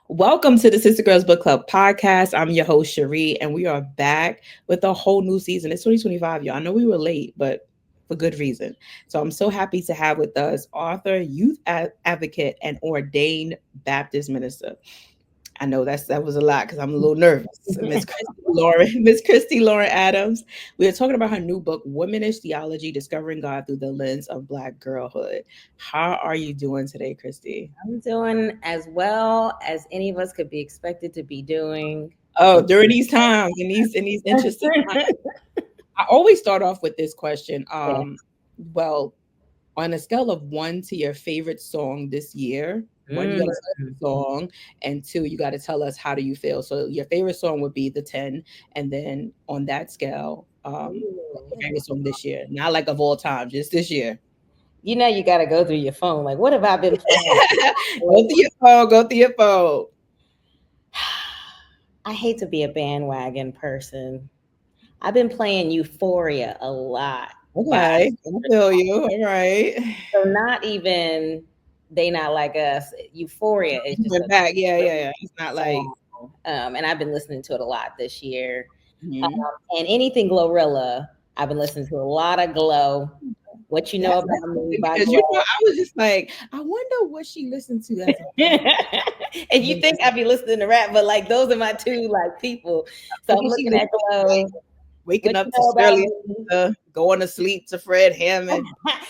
Welcome to the Sistah Girls Book Club podcast. I'm your host, Sharee, and we are back with a whole new season. It's 2025, y'all. I know we were late, but for good reason. So I'm so happy to have with us author, youth advocate, and ordained Baptist minister. I know that was a lot because I'm a little nervous. Miss Khristi Lauren Adams. We are talking about her new book, Womanish Theology Discovering God through the Lens of Black Girlhood. How are you doing today, Khristi? I'm doing as well as any of us could be expected to be doing. Oh, during these times, in these interesting times, I always start off with this question. Yeah. Well, on a scale of 1 to your favorite song this year, 1, you Mm. got to tell us the song, and 2, you got to tell us how do you feel. So your favorite song would be the 10, and then on that scale, your Ooh. favorite song this year, not like of all time, just this year. You know, you got to go through your phone. Like, what have I been playing? Go through your phone. Go through your phone. I hate to be a bandwagon person. I've been playing Euphoria a lot. By Okay, I feel you. All right. so not even They Not Like Us. Euphoria is You just went a back. Yeah, great yeah, yeah. It's not like. song. And I've been listening to it a lot this year. Mhm. And anything Glorilla, I've been listening to a lot of Glow. What You Know That's About Me interesting by because Glow. I was just like, I wonder what she listened to as a whole. And you think I'd be listening to rap, but like those are my two like people. So What I'm did she looking listen at to? Like Glow. waking What up You to Know About Shirley, Me? going to sleep to Fred Hammond.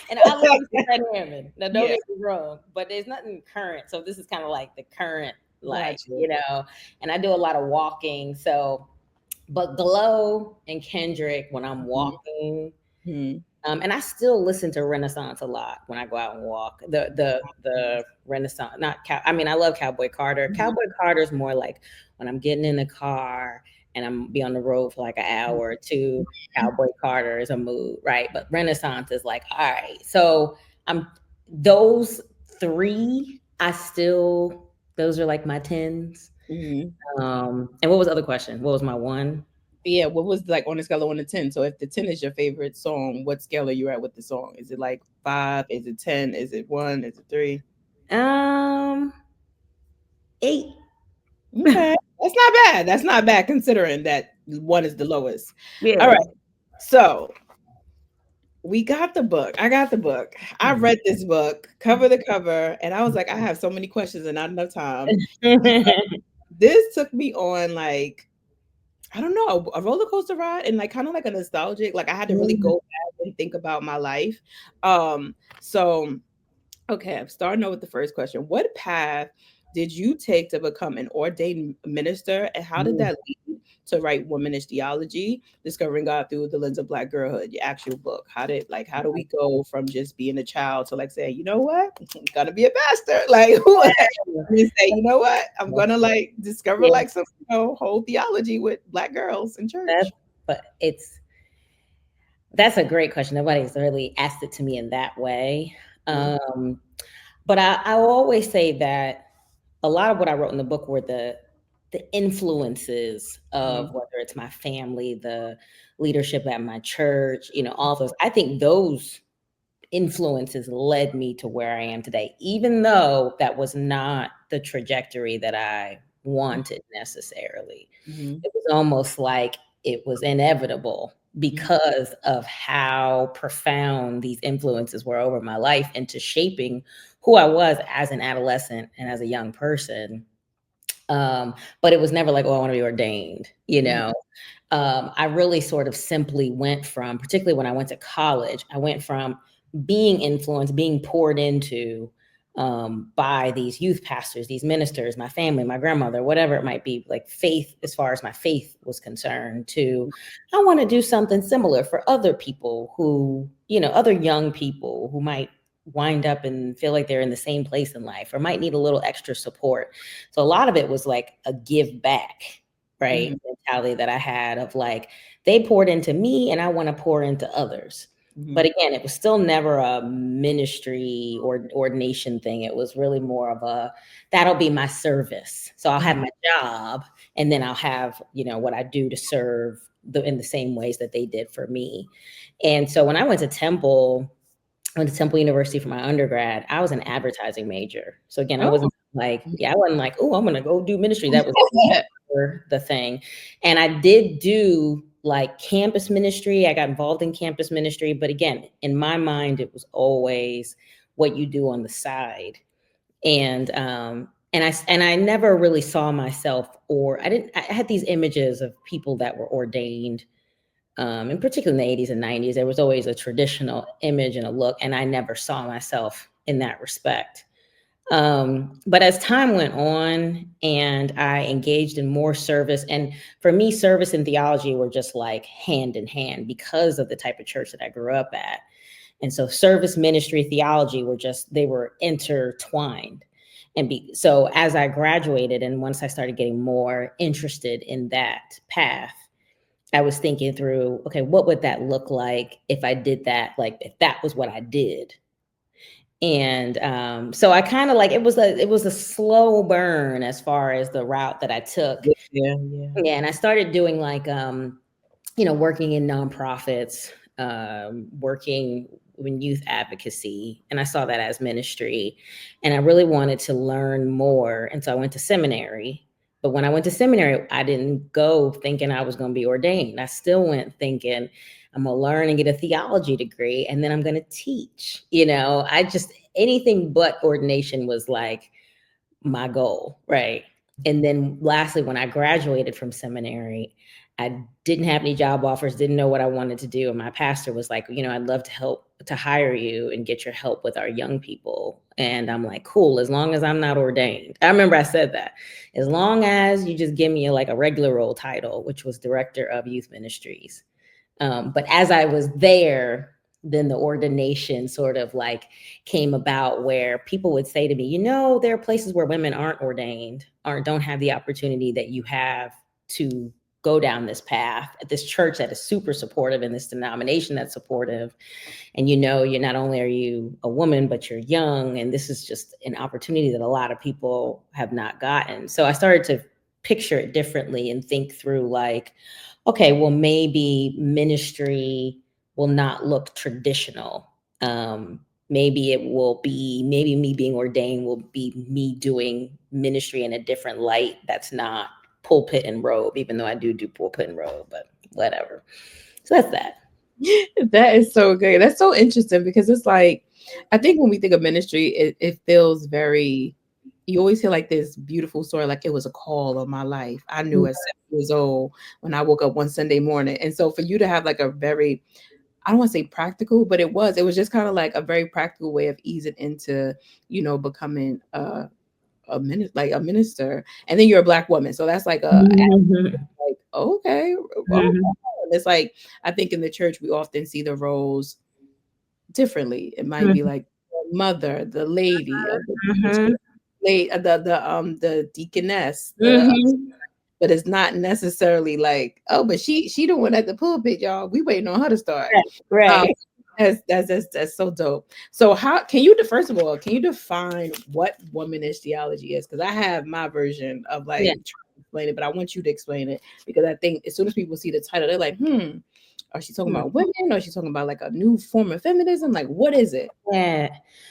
And I listen to Fred Hammond. Now don't Yeah, get me wrong, but there's nothing current. So this is kind of like the current, like, got you. and I do a lot of walking. So but Glow and Kendrick when I'm Mhm, walking. mhm, And I still listen to Renaissance a lot when I go out and walk. The Renaissance, not cow. I mean, I love Cowboy Carter. mhm, Cowboy Carter's more like when I'm getting in the car and I'm be on the road for like an hour or two. Cowboy Carter is a mood, right? But Renaissance is like, all right. So I'm those three. I still those are like my tens. mhm. And what was the other question? What was my one? Yeah, what was like on a scale of 1 to 10? So if the 10 is your favorite song, what scale are you at with the song? Is it like 5? Is it 10? Is it 1? Is it 3? Um, 8. Okay, that's not bad. That's not bad considering that 1 is the lowest. All Yeah. right, so we got the book. I got the book. I read this book cover to cover, and I was like, I have so many questions and not enough time. This took me on like I don't know a roller coaster ride and like kind of like a nostalgic. Like I had to really Mhm. go back and think about my life. So okay, I'm starting out with the first question. What path did you take to become an ordained minister, and how did Mhm. that lead to write Womanish Theology, Discovering God through the Lens of Black Girlhood, your actual book? How do we go from just being a child to like saying, you know what, I'm gonna be a pastor? Like, who and say, you know what, I'm gonna like discover Yeah, like some whole theology with Black girls in that's church. but that's a great question. Nobody's really asked it to me in that way. Mhm, Um, but I will always say that a lot of what I wrote in the book were the influences of mhm, whether it's my family, the leadership at my church, all those. I think those influences led me to where I am today, even though that was not the trajectory that I wanted necessarily. mhm, It was almost like it was inevitable mhm, because of how profound these influences were over my life into shaping who I was as an adolescent and as a young person. But it was never like, oh, I want to be ordained, mhm, I really sort of simply went from, particularly when I went to college, I went from being influenced, being poured into by these youth pastors, these ministers, my family, my grandmother, whatever it might be, like faith, as far as my faith was concerned, to I want to do something similar for other people who, other young people who might wind up and feel like they're in the same place in life or might need a little extra support. So a lot of it was like a give back, right? mhm, Mentality that I had of like, they poured into me and I want to pour into others. But mhm. again, it was still never a ministry or ordination thing. It was really more of that'll be my service. So I'll have Mhm. my job and then I'll have, what I do to serve in the same ways that they did for me. And so when I went to Temple University for my undergrad. I was an advertising major. So again, I Oh, wasn't Like, yeah, I wasn't like, oh, I'm gonna go do ministry. That was Yeah. the thing. And I did do like campus ministry. I got involved in campus ministry, but again, in my mind, it was always what you do on the side. And I never really saw myself, or I had these images of people that were ordained, and particularly in the 80s and 90s, there was always a traditional image and a look, and I never saw myself in that respect. But as time went on and I engaged in more service, and for me, service and theology were just like hand in hand because of the type of church that I grew up at. And so service, ministry, theology they were intertwined. So as I graduated and once I started getting more interested in that path, I was thinking through, okay, what would that look like if I did that? Like if that was what I did. And so I kind of like it was a slow burn as far as the route that I took. Yeah. Yeah, and I started doing like working in nonprofits, working in youth advocacy, and I saw that as ministry. And I really wanted to learn more, and so I went to seminary. But when I went to seminary, I didn't go thinking I was going to be ordained. I still went thinking I'm going to learn and get a theology degree, and then I'm going to teach. I just anything but ordination was like my goal, right? And then lastly, when I graduated from seminary, I didn't have any job offers, didn't know what I wanted to do. And my pastor was like, I'd love to help to hire you and get your help with our young people. And I'm like, cool, as long as I'm not ordained. I remember I said that. As long as you just give me like a regular role title, which was director of youth ministries. But as I was there, then the ordination sort of like came about, where people would say to me, there are places where women aren't ordained, don't have the opportunity that you have to go down this path at this church that is super supportive, in this denomination that's supportive. And you're not only are you a woman, but you're young, and this is just an opportunity that a lot of people have not gotten. So I started to picture it differently and think through like, okay, well, maybe ministry will not look traditional. Maybe me being ordained will be me doing ministry in a different light that's not pulpit and robe, even though I do pulpit and robe, but whatever. So that's that. That is so good. That's so interesting because it's like, I think when we think of ministry, it feels very, you always hear like this beautiful story, like it was a call of my life. I knew at 7 years old when I woke up one Sunday morning. And so for you to have like a very, I don't want to say practical, but it was just kind of like a very practical way of easing into, becoming a minister. And then you're a Black woman. So that's like like, okay. Oh, it's like, I think in the church, we often see the roles differently. It might be like the mother, the lady of the the deaconess, but it's not necessarily like, oh, but she the one at the pulpit, y'all. We waiting on her to start. Um, Right. that's so dope. So how can you first of all, can you define what womanish theology is? Because I have my version of like Yeah. trying to explain it, but I want you to explain it because I think as soon as people see the title, they're like, are she talking about women, or is she talking about like a new form of feminism? Like, what is it? Yeah.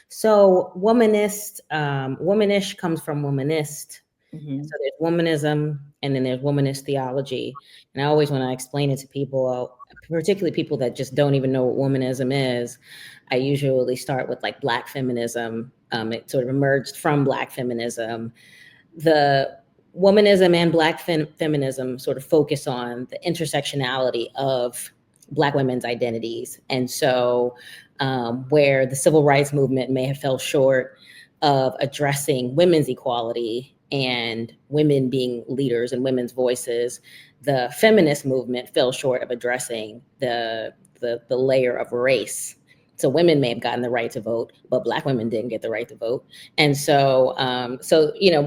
So womanish comes from womanist. Mm-hmm. So there's womanism, and then there's womanist theology. And I always, when I explain it to people, particularly people that just don't even know what womanism is, I usually start with like Black feminism. It sort of emerged from Black feminism. The womanism and Black feminism sort of focus on the intersectionality of Black women's identities. And so where the civil rights movement may have fell short of addressing women's equality and women being leaders and women's voices, the feminist movement fell short of addressing the layer of race. So women may have gotten the right to vote, but Black women didn't get the right to vote. And so,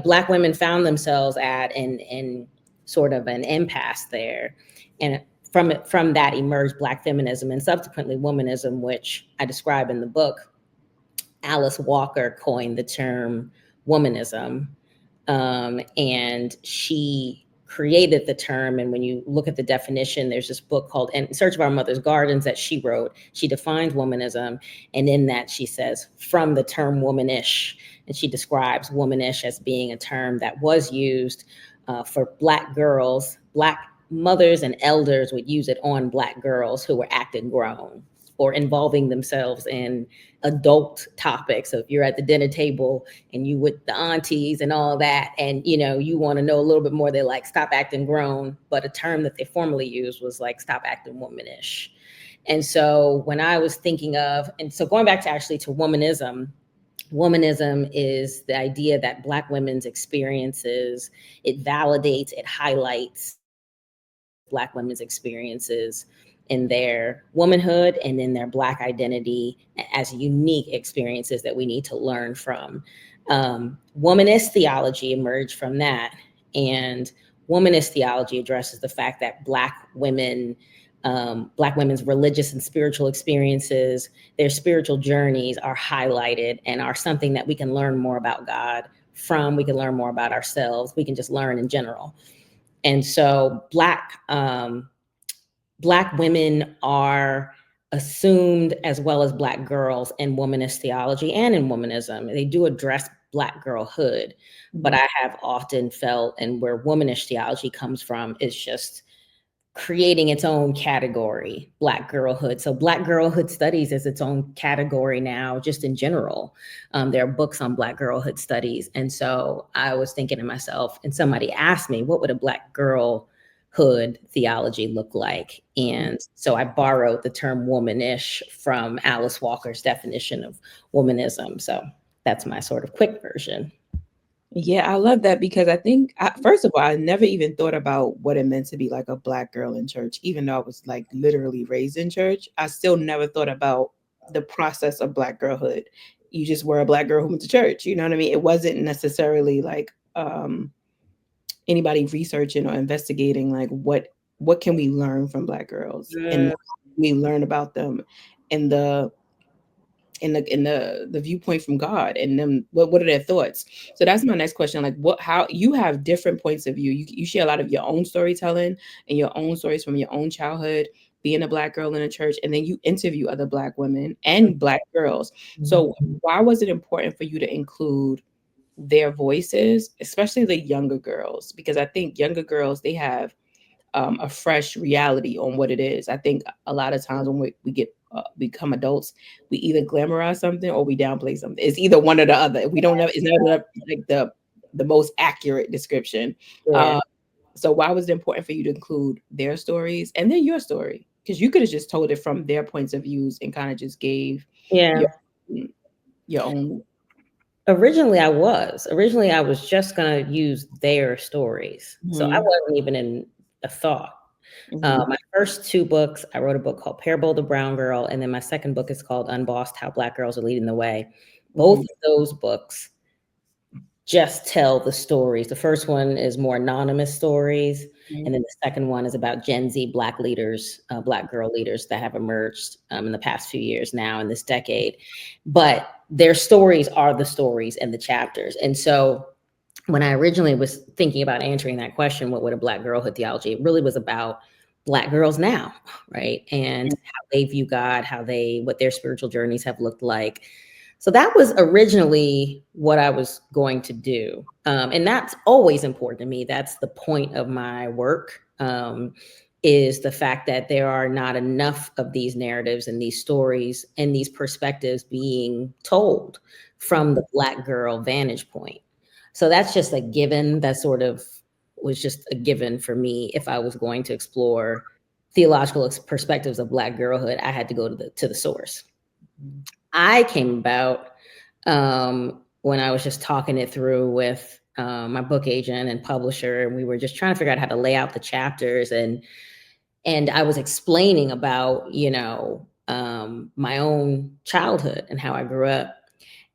Black women found themselves at in sort of an impasse there, and from that emerged Black feminism and subsequently womanism, which I describe in the book. Alice Walker coined the term womanism, and she created the term. And when you look at the definition, there's this book called In Search of Our Mother's Gardens that she wrote. She defines womanism. And in that, she says, from the term womanish, and she describes womanish as being a term that was used for Black girls. Black mothers and elders would use it on Black girls who were acting grown or involving themselves in adult topics. So if you're at the dinner table and you with the aunties and all that, and you want to know a little bit more, they're like, stop acting grown. But a term that they formerly used was like, stop acting womanish. And so when I was thinking of, and so going back to actually to womanism is the idea that Black women's experiences, it validates, it highlights Black women's experiences in their womanhood and in their Black identity as unique experiences that we need to learn from. Womanist theology emerged from that. And womanist theology addresses the fact that Black women's religious and spiritual experiences, their spiritual journeys are highlighted and are something that we can learn more about God from. We can learn more about ourselves. We can just learn in general. And so Black women are assumed, as well as Black girls, in womanist theology and in womanism. They do address Black girlhood, but I have often felt, and where womanish theology comes from, is just creating its own category, Black girlhood. So Black girlhood studies is its own category now, just in general. There are books on Black girlhood studies. And so I was thinking to myself, and somebody asked me, what would a Black girlhood theology look like? And so I borrowed the term womanish from Alice Walker's definition of womanism. So that's my sort of quick version. Yeah, I love that because I think, first of all, I never even thought about what it meant to be like a Black girl in church, even though I was like literally raised in church. I still never thought about the process of Black girlhood. You just were a Black girl who went to church. You know what I mean? It wasn't necessarily like anybody researching or investigating like what can we learn from Black girls, and we learn about them in the viewpoint from God, and then what are their thoughts. So that's my next question. Like, how you have different points of view. You share a lot of your own storytelling and your own stories from your own childhood, being a Black girl in a church, and then you interview other Black women and Black girls. So why was it important for you to include their voices, especially the younger girls? Because I think younger girls, they have a fresh reality on what it is. I think a lot of times when we get become adults, we either glamorize something or we downplay something. It's either one or the other. We don't know. It's not like the most accurate description. Yeah. So why was it important for you to include their stories and then your story? Because you could have just told it from their points of views and kind of just gave your own. Originally, I was just going to use their stories. So I wasn't even in a thought. My first two books, I wrote a book called Parable of the Brown Girl, and then my second book is called Unbossed: How Black Girls Are Leading the Way. Both of those books just tell the stories. The first one is more anonymous stories, and then the second one is about Gen Z Black leaders, Black girl leaders that have emerged in the past few years now in this decade. But their stories are the stories and the chapters. And so when I originally was thinking about answering that question, what would a Black girlhood theology, it really was about Black girls now, right? And how they view God, what their spiritual journeys have looked like. So that was originally what I was going to do. And that's always important to me. That's the point of my work, is the fact that there are not enough of these narratives and these stories and these perspectives being told from the Black girl vantage point. So that's just a given. That sort of was just a given for me. If I was going to explore theological perspectives of Black girlhood, I had to go to the source. I came about when I was just talking it through with my book agent and publisher, and we were just trying to figure out how to lay out the chapters, and I was explaining about my own childhood and how I grew up,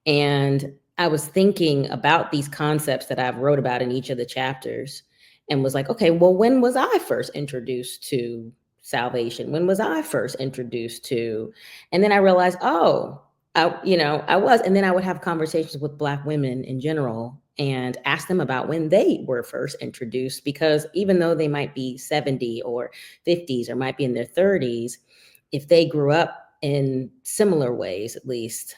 and I was thinking about these concepts that I've wrote about in each of the chapters, and was like, okay, well, when was I first introduced to salvation? When was I first introduced to? And then I realized, I was, and then I would have conversations with Black women in general and ask them about when they were first introduced, because even though they might be 70 or 50s or might be in their 30s, if they grew up in similar ways, at least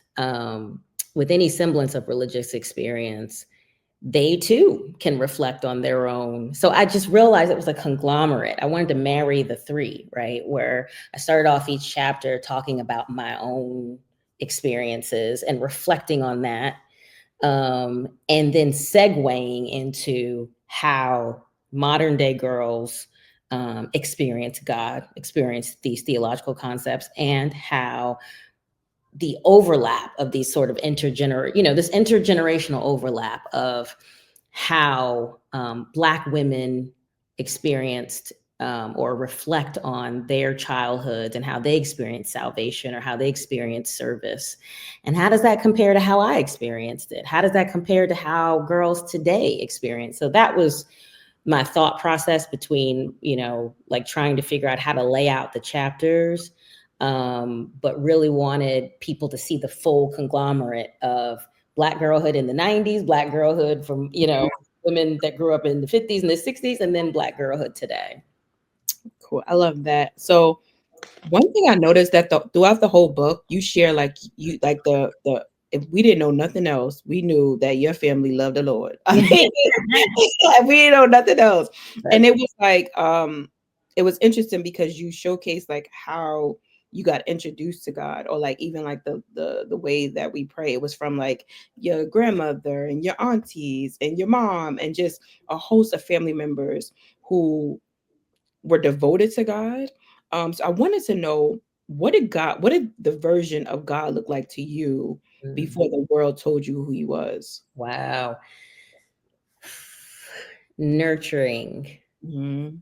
with any semblance of religious experience, they too can reflect on their own. So I just realized it was a conglomerate. I wanted to marry the three, right? Where I started off each chapter talking about my own experiences and reflecting on that, and then segueing into how modern day girls experience God, experience these theological concepts, and how the overlap of these sort of this intergenerational overlap of how Black women experienced or reflect on their childhoods and how they experience salvation or how they experience service. And how does that compare to how I experienced it? How does that compare to how girls today experience? So that was my thought process between, like trying to figure out how to lay out the chapters, but really wanted people to see the full conglomerate of Black girlhood in the 90s, Black girlhood from, women that grew up in the 50s and the 60s, and then Black girlhood today. Cool. I love that. So one thing I noticed that throughout the whole book, you share the if we didn't know nothing else, we knew that your family loved the Lord. I mean, we didn't know nothing else. And it was it was interesting because you showcased like how you got introduced to God, or like even like the way that we pray. It was from like your grandmother and your aunties and your mom and just a host of family members who were devoted to God. So I wanted to know, what did the version of God look like to you before the world told you who he was? Wow. Nurturing. Mm-hmm.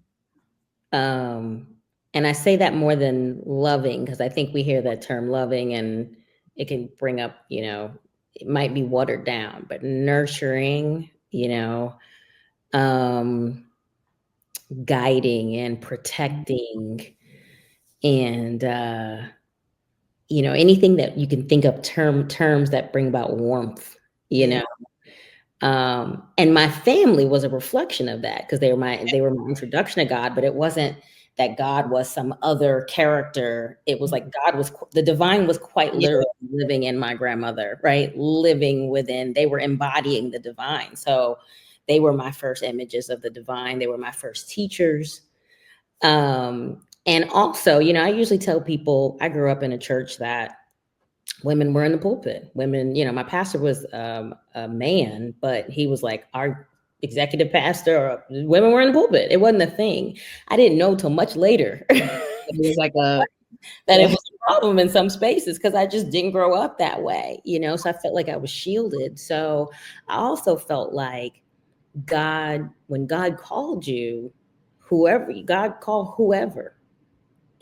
And I say that more than loving, because I think we hear that term loving and it can bring up, it might be watered down, but nurturing, guiding and protecting, and anything that you can think of terms that bring about warmth, and my family was a reflection of that, because they were my introduction to God. But it wasn't that God was some other character. It was like the divine was quite literally living in my grandmother, right? Living within, they were embodying the divine. So they were my first images of the divine. They were my first teachers. And also, I usually tell people I grew up in a church that women were in the pulpit. Women, my pastor was a man, but he was like our executive pastor. Women were in the pulpit. It wasn't a thing. I didn't know till much later. It was like that it was a problem in some spaces, because I just didn't grow up that way, so I felt like I was shielded. So I also felt like when God called you, God called whoever,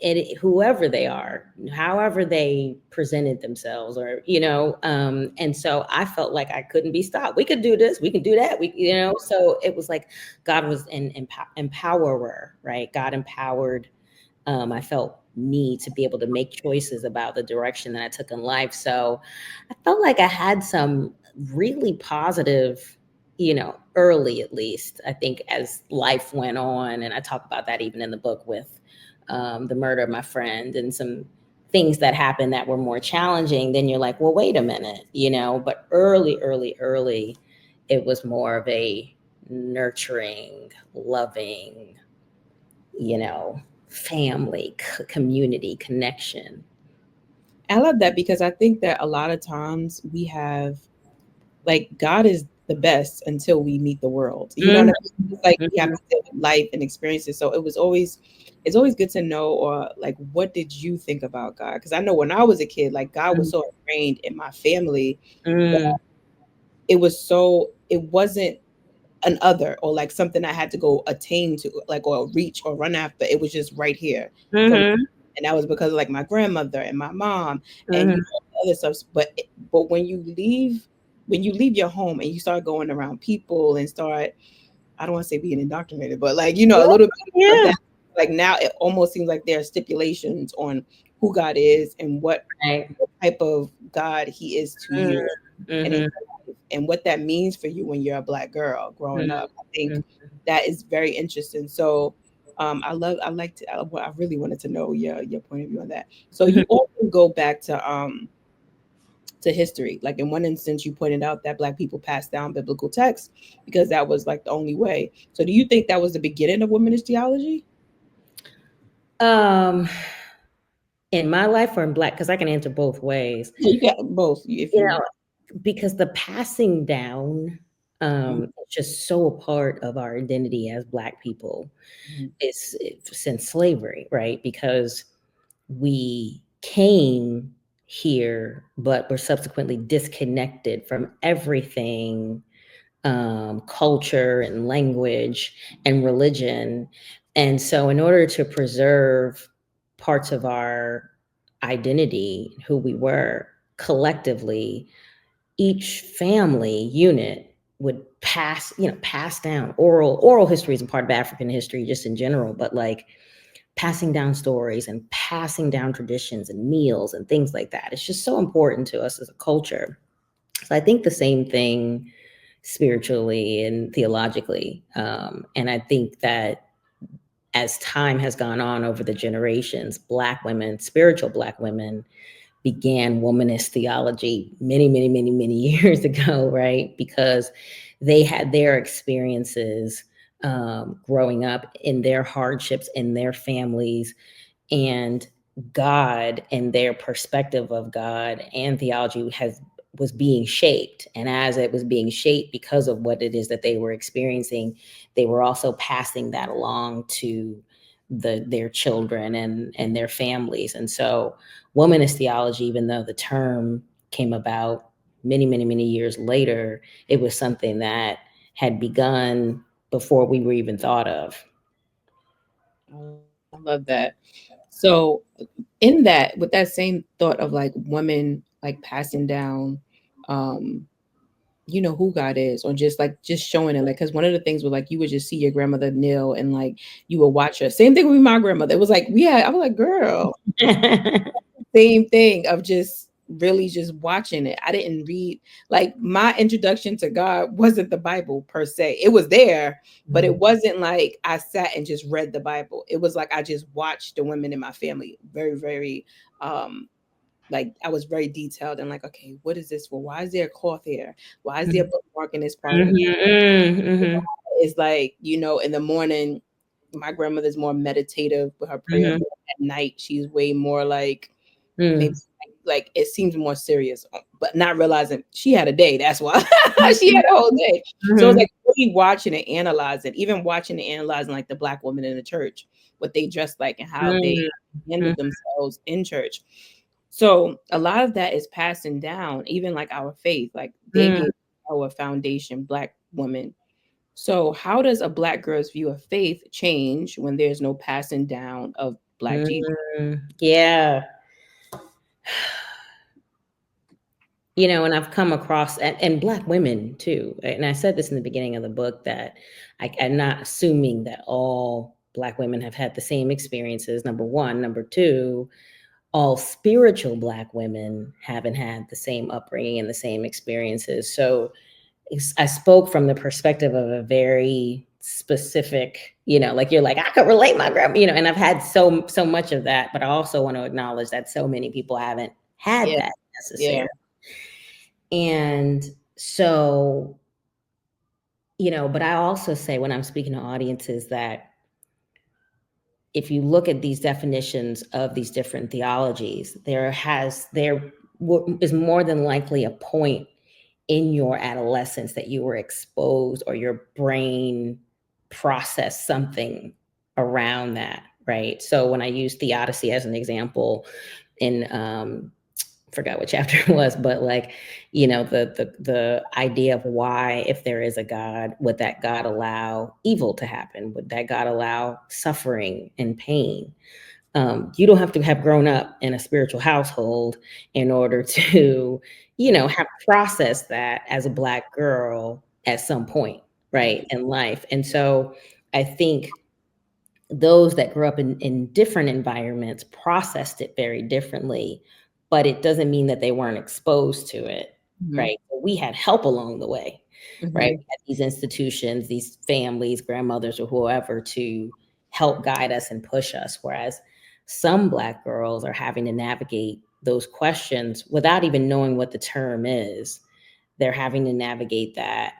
and whoever they are, however they presented themselves, or and so I felt like I couldn't be stopped. We could do this, we can do that, so it was like God was an empowerer, right? God empowered. I felt me to be able to make choices about the direction that I took in life. So I felt like I had some really positive, early, at least, I think, as life went on. And I talk about that even in the book with the murder of my friend and some things that happened that were more challenging. Then you're like, well, wait a minute, but early, it was more of a nurturing, loving, family, community, connection. I love that, because I think that a lot of times we have, like, God is the best until we meet the world. You know what I mean? It's like we have to live life and experiences. So it's always good to know, or like, what did you think about God? Because I know when I was a kid, like, God was so ingrained in my family that it wasn't an other, or like something I had to go attain to, like, or reach or run after. It was just right here for me. And that was because of like my grandmother and my mom and other stuff. But when you leave your home and you start going around people and start, I don't want to say being indoctrinated, but like, a little bit of that, like, now it almost seems like there are stipulations on who God is and what type of God he is to you. And and what that means for you when you're a Black girl growing up. I think that is very interesting. So I really wanted to know your point of view on that. So you often go back to history. Like in one instance, you pointed out that Black people passed down biblical texts because that was like the only way. So do you think that was the beginning of womanish theology? Um, in my life or in Black, because I can answer both ways. You got both if You you. know, because the passing down is just so a part of our identity as Black people. It's since slavery, right? Because we came here, but were subsequently disconnected from everything, culture and language and religion. And so, in order to preserve parts of our identity, who we were collectively, each family unit would pass down oral history is a part of African history just in general, but like passing down stories and passing down traditions and meals and things like that. It's just so important to us as a culture. So I think the same thing spiritually and theologically. And I think that as time has gone on over the generations, Black women, spiritual Black women, began womanist theology many, many, many, many years ago, right? Because they had their experiences growing up in their hardships in their families, and God and their perspective of God and theology was being shaped. And as it was being shaped because of what it is that they were experiencing, they were also passing that along to their children and their families. And so womanist theology, even though the term came about many, many, many years later, it was something that had begun before we were even thought of. I love that. So in that, with that same thought of like women like passing down who God is, or just showing it, like, because one of the things was like you would just see your grandmother kneel and like you would watch her. Same thing with my grandmother. It was like I was like, girl, same thing of just really just watching it. I didn't read, like, my introduction to God wasn't the Bible per se. It was there, but it wasn't like I sat and just read the Bible. It was like I just watched the women in my family very, very like I was very detailed and like, okay, what is this for? Why is there a cloth here? Why is there a bookmark in this part of the It's like, in the morning, my grandmother's more meditative with her prayer. At night, she's way more like maybe like it seems more serious, but not realizing she had a day. That's why she had a whole day. So it's like really watching and analyzing, even watching and analyzing like the Black women in the church, what they dressed like and how they handled themselves in church. So a lot of that is passing down, even like our faith, like they gave our foundation, Black women. So how does a Black girl's view of faith change when there's no passing down of Black Jesus? Yeah. And I've come across, and Black women too. And I said this in the beginning of the book, that I'm not assuming that all Black women have had the same experiences, number one. Number two, all spiritual Black women haven't had the same upbringing and the same experiences. So I spoke from the perspective of a very specific, like you're like, I could relate my grandma, and I've had so much of that, but I also want to acknowledge that so many people haven't had that necessarily. And so, but I also say when I'm speaking to audiences that if you look at these definitions of these different theologies, there is more than likely a point in your adolescence that you were exposed or your brain processed something around that, right? So when I use theodicy as an example in forgot what chapter it was, but like, the idea of why, if there is a God, would that God allow evil to happen? Would that God allow suffering and pain? You don't have to have grown up in a spiritual household in order to, have processed that as a Black girl at some point, right, in life. And so I think those that grew up in different environments processed it very differently, but it doesn't mean that they weren't exposed to it, right? we had help along the way, right? Mhm. We had these institutions, these families, grandmothers, or whoever to help guide us and push us. Whereas some Black girls are having to navigate those questions without even knowing what the term is. They're having to navigate that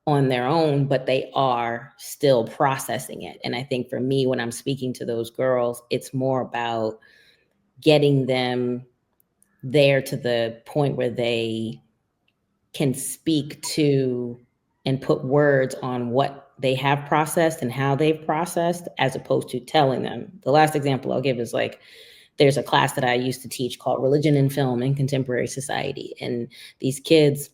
on their own, but they are still processing it. And I think for me, when I'm speaking to those girls, it's more about getting them there to the point where they can speak to and put words on what they have processed and how they've processed, as opposed to telling them. The last example I'll give is like, there's a class that I used to teach called Religion in Film in Contemporary Society. And these kids,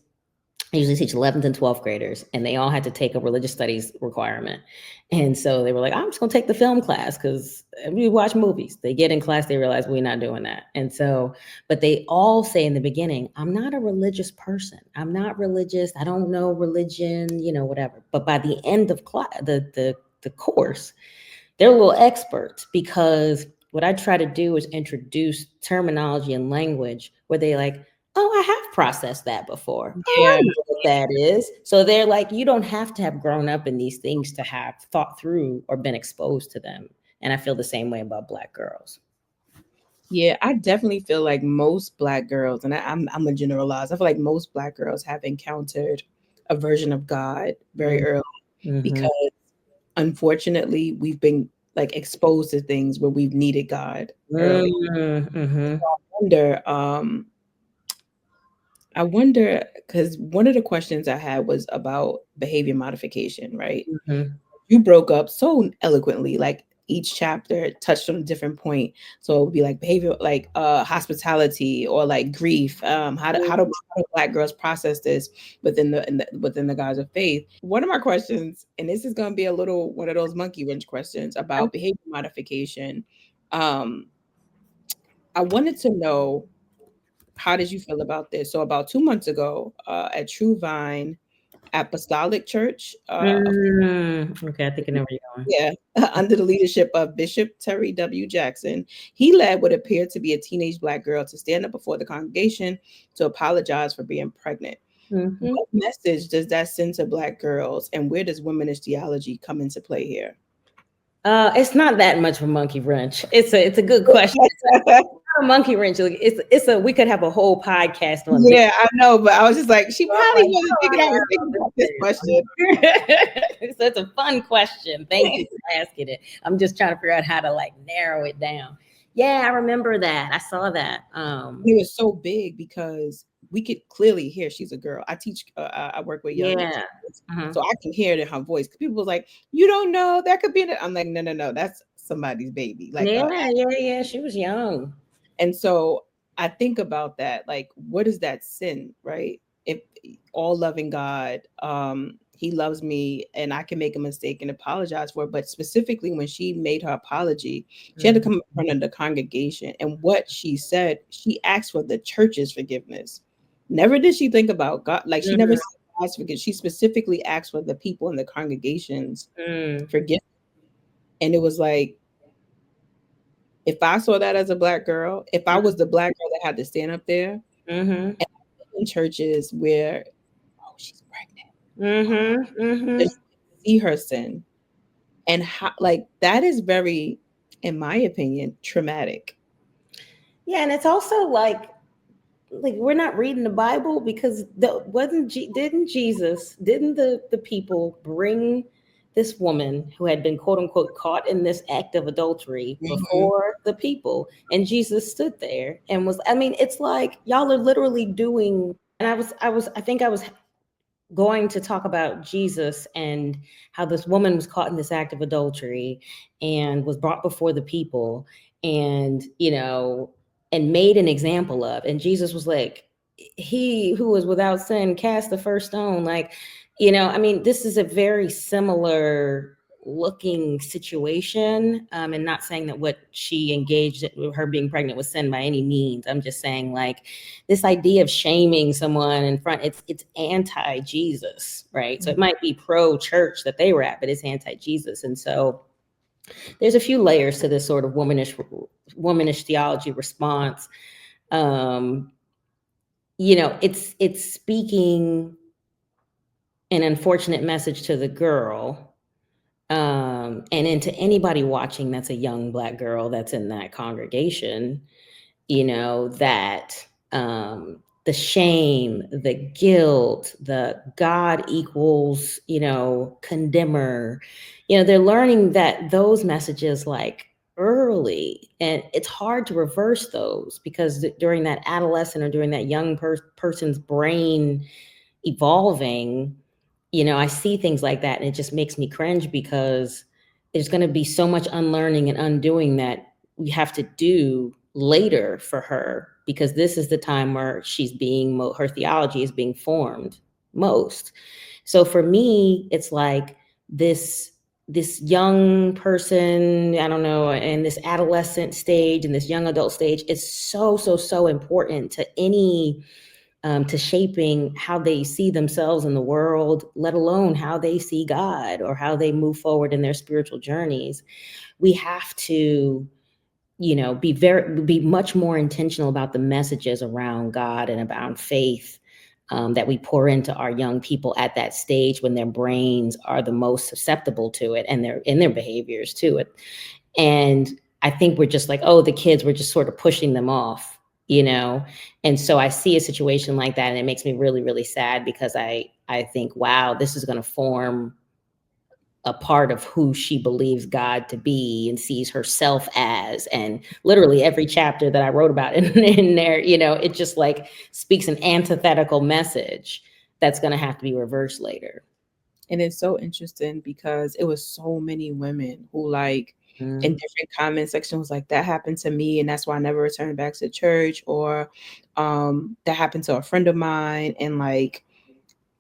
I usually teach 11th and 12th graders, and they all had to take a religious studies requirement. And so they were like, I'm just going to take the film class because we watch movies. They get in class, they realize we're not doing that. And so, but they all say in the beginning, I'm not a religious person. I'm not religious. I don't know religion, you know, whatever. But by the end of the course, they're little experts, because what I try to do is introduce terminology and language where they like, oh, I have processed that before. Oh, Yeah. I know what that is. So they're like, you don't have to have grown up in these things to have thought through or been exposed to them. And I feel the same way about Black girls. Yeah, I definitely feel like most Black girls, and I'm a generalize. I feel like most Black girls have encountered a version of God very early, Mm-hmm. because unfortunately we've been like exposed to things where we've needed God early. Mm-hmm. Wonder, I wonder, because one of the questions I had was about behavior modification, right? Mm-hmm. You broke up so eloquently, like each chapter touched on a different point. So it would be like behavior, like hospitality, or like grief. How do Black girls process this within the guise of faith? One of my questions, and this is going to be a little one of those monkey wrench questions about behavior modification. Um, I wanted to know, how did you feel about this? So about 2 months ago, at True Vine Apostolic Church, Okay, I think I know where you're going. yeah, under the leadership of Bishop Terry W. Jackson, he led what appeared to be a teenage Black girl to stand up before the congregation to apologize for being pregnant. Mm-hmm. What message does that send to Black girls, and where does womanish theology come into play here? It's not that much of a monkey wrench. It's a good question. A monkey wrench. It's a we could have a whole podcast on this. Yeah, I know, but I was just like, she So I'm probably like, wasn't thinking I was thinking about this question. so it's a fun question. Thank you for asking it. I'm just trying to figure out how to like narrow it down. Yeah, I remember that. I saw that. It was so big because we could clearly hear she's a girl. I teach, I work with young Yeah. kids, Uh-huh. so I can hear it in her voice. People was like, "You don't know that could be it." I'm like, "No, no, no, that's somebody's baby." Like, Yeah. She was young. and so I think about that. Like, what is that sin, right? If all loving God, He loves me, and I can make a mistake and apologize for it. But specifically, when she made her apology, she had to come in front of the congregation, and what she said, she asked for the church's forgiveness. Never did she think about God. Like, she never Mm-hmm. said God's forgiveness. She specifically asked for the people in the congregation's Mm-hmm. forgiveness. And it was like, if I saw that as a Black girl, if I was the Black girl that had to stand up there Mm-hmm. in churches where, oh, she's pregnant, Mm-hmm. Mm-hmm. just see her sin, and how, like, that is very, in my opinion, traumatic. Yeah, and it's also like we're not reading the Bible, because didn't the people bring this woman who had been quote unquote caught in this act of adultery Mhm. before the people, and Jesus stood there and was, I mean, it's like y'all are literally doing. And I think I was going to talk about Jesus and how this woman was caught in this act of adultery and was brought before the people, and and made an example of. And Jesus was like, he who was without sin cast the first stone. Like, I mean, this is a very similar looking situation. And not saying that what she engaged in, her being pregnant, was sin by any means. I'm just saying, like, this idea of shaming someone in front, it's anti-Jesus, right? So it might be pro-church that they were at, but it's anti-Jesus. And so there's a few layers to this sort of womanish theology response. it's speaking an unfortunate message to the girl, and into anybody watching that's a young Black girl that's in that congregation, that the shame, the guilt, the God equals, condemner, they're learning that those messages like early, and it's hard to reverse those because during that adolescent or during that young person's brain evolving, I see things like that and it just makes me cringe because there's going to be so much unlearning and undoing that we have to do later for her, because this is the time where she's being her theology is being formed most. So for me, it's like this young person, I don't know, and this adolescent stage and this young adult stage is so important to any to shaping how they see themselves in the world, let alone how they see God or how they move forward in their spiritual journeys. We have to, be much more intentional about the messages around God and about faith, that we pour into our young people at that stage when their brains are the most susceptible to it, and their behaviors to it. And I think we're just like, oh, the kids, we're just sort of pushing them off, And so I see a situation like that and it makes me really, really sad, because I think, wow, this is going to form a part of who she believes God to be and sees herself as. And literally every chapter that I wrote about in there, it just like speaks an antithetical message that's going to have to be reversed later. And it's so interesting because it was so many women who like in different comment sections was like, that happened to me and that's why I never returned back to church, or that happened to a friend of mine. And like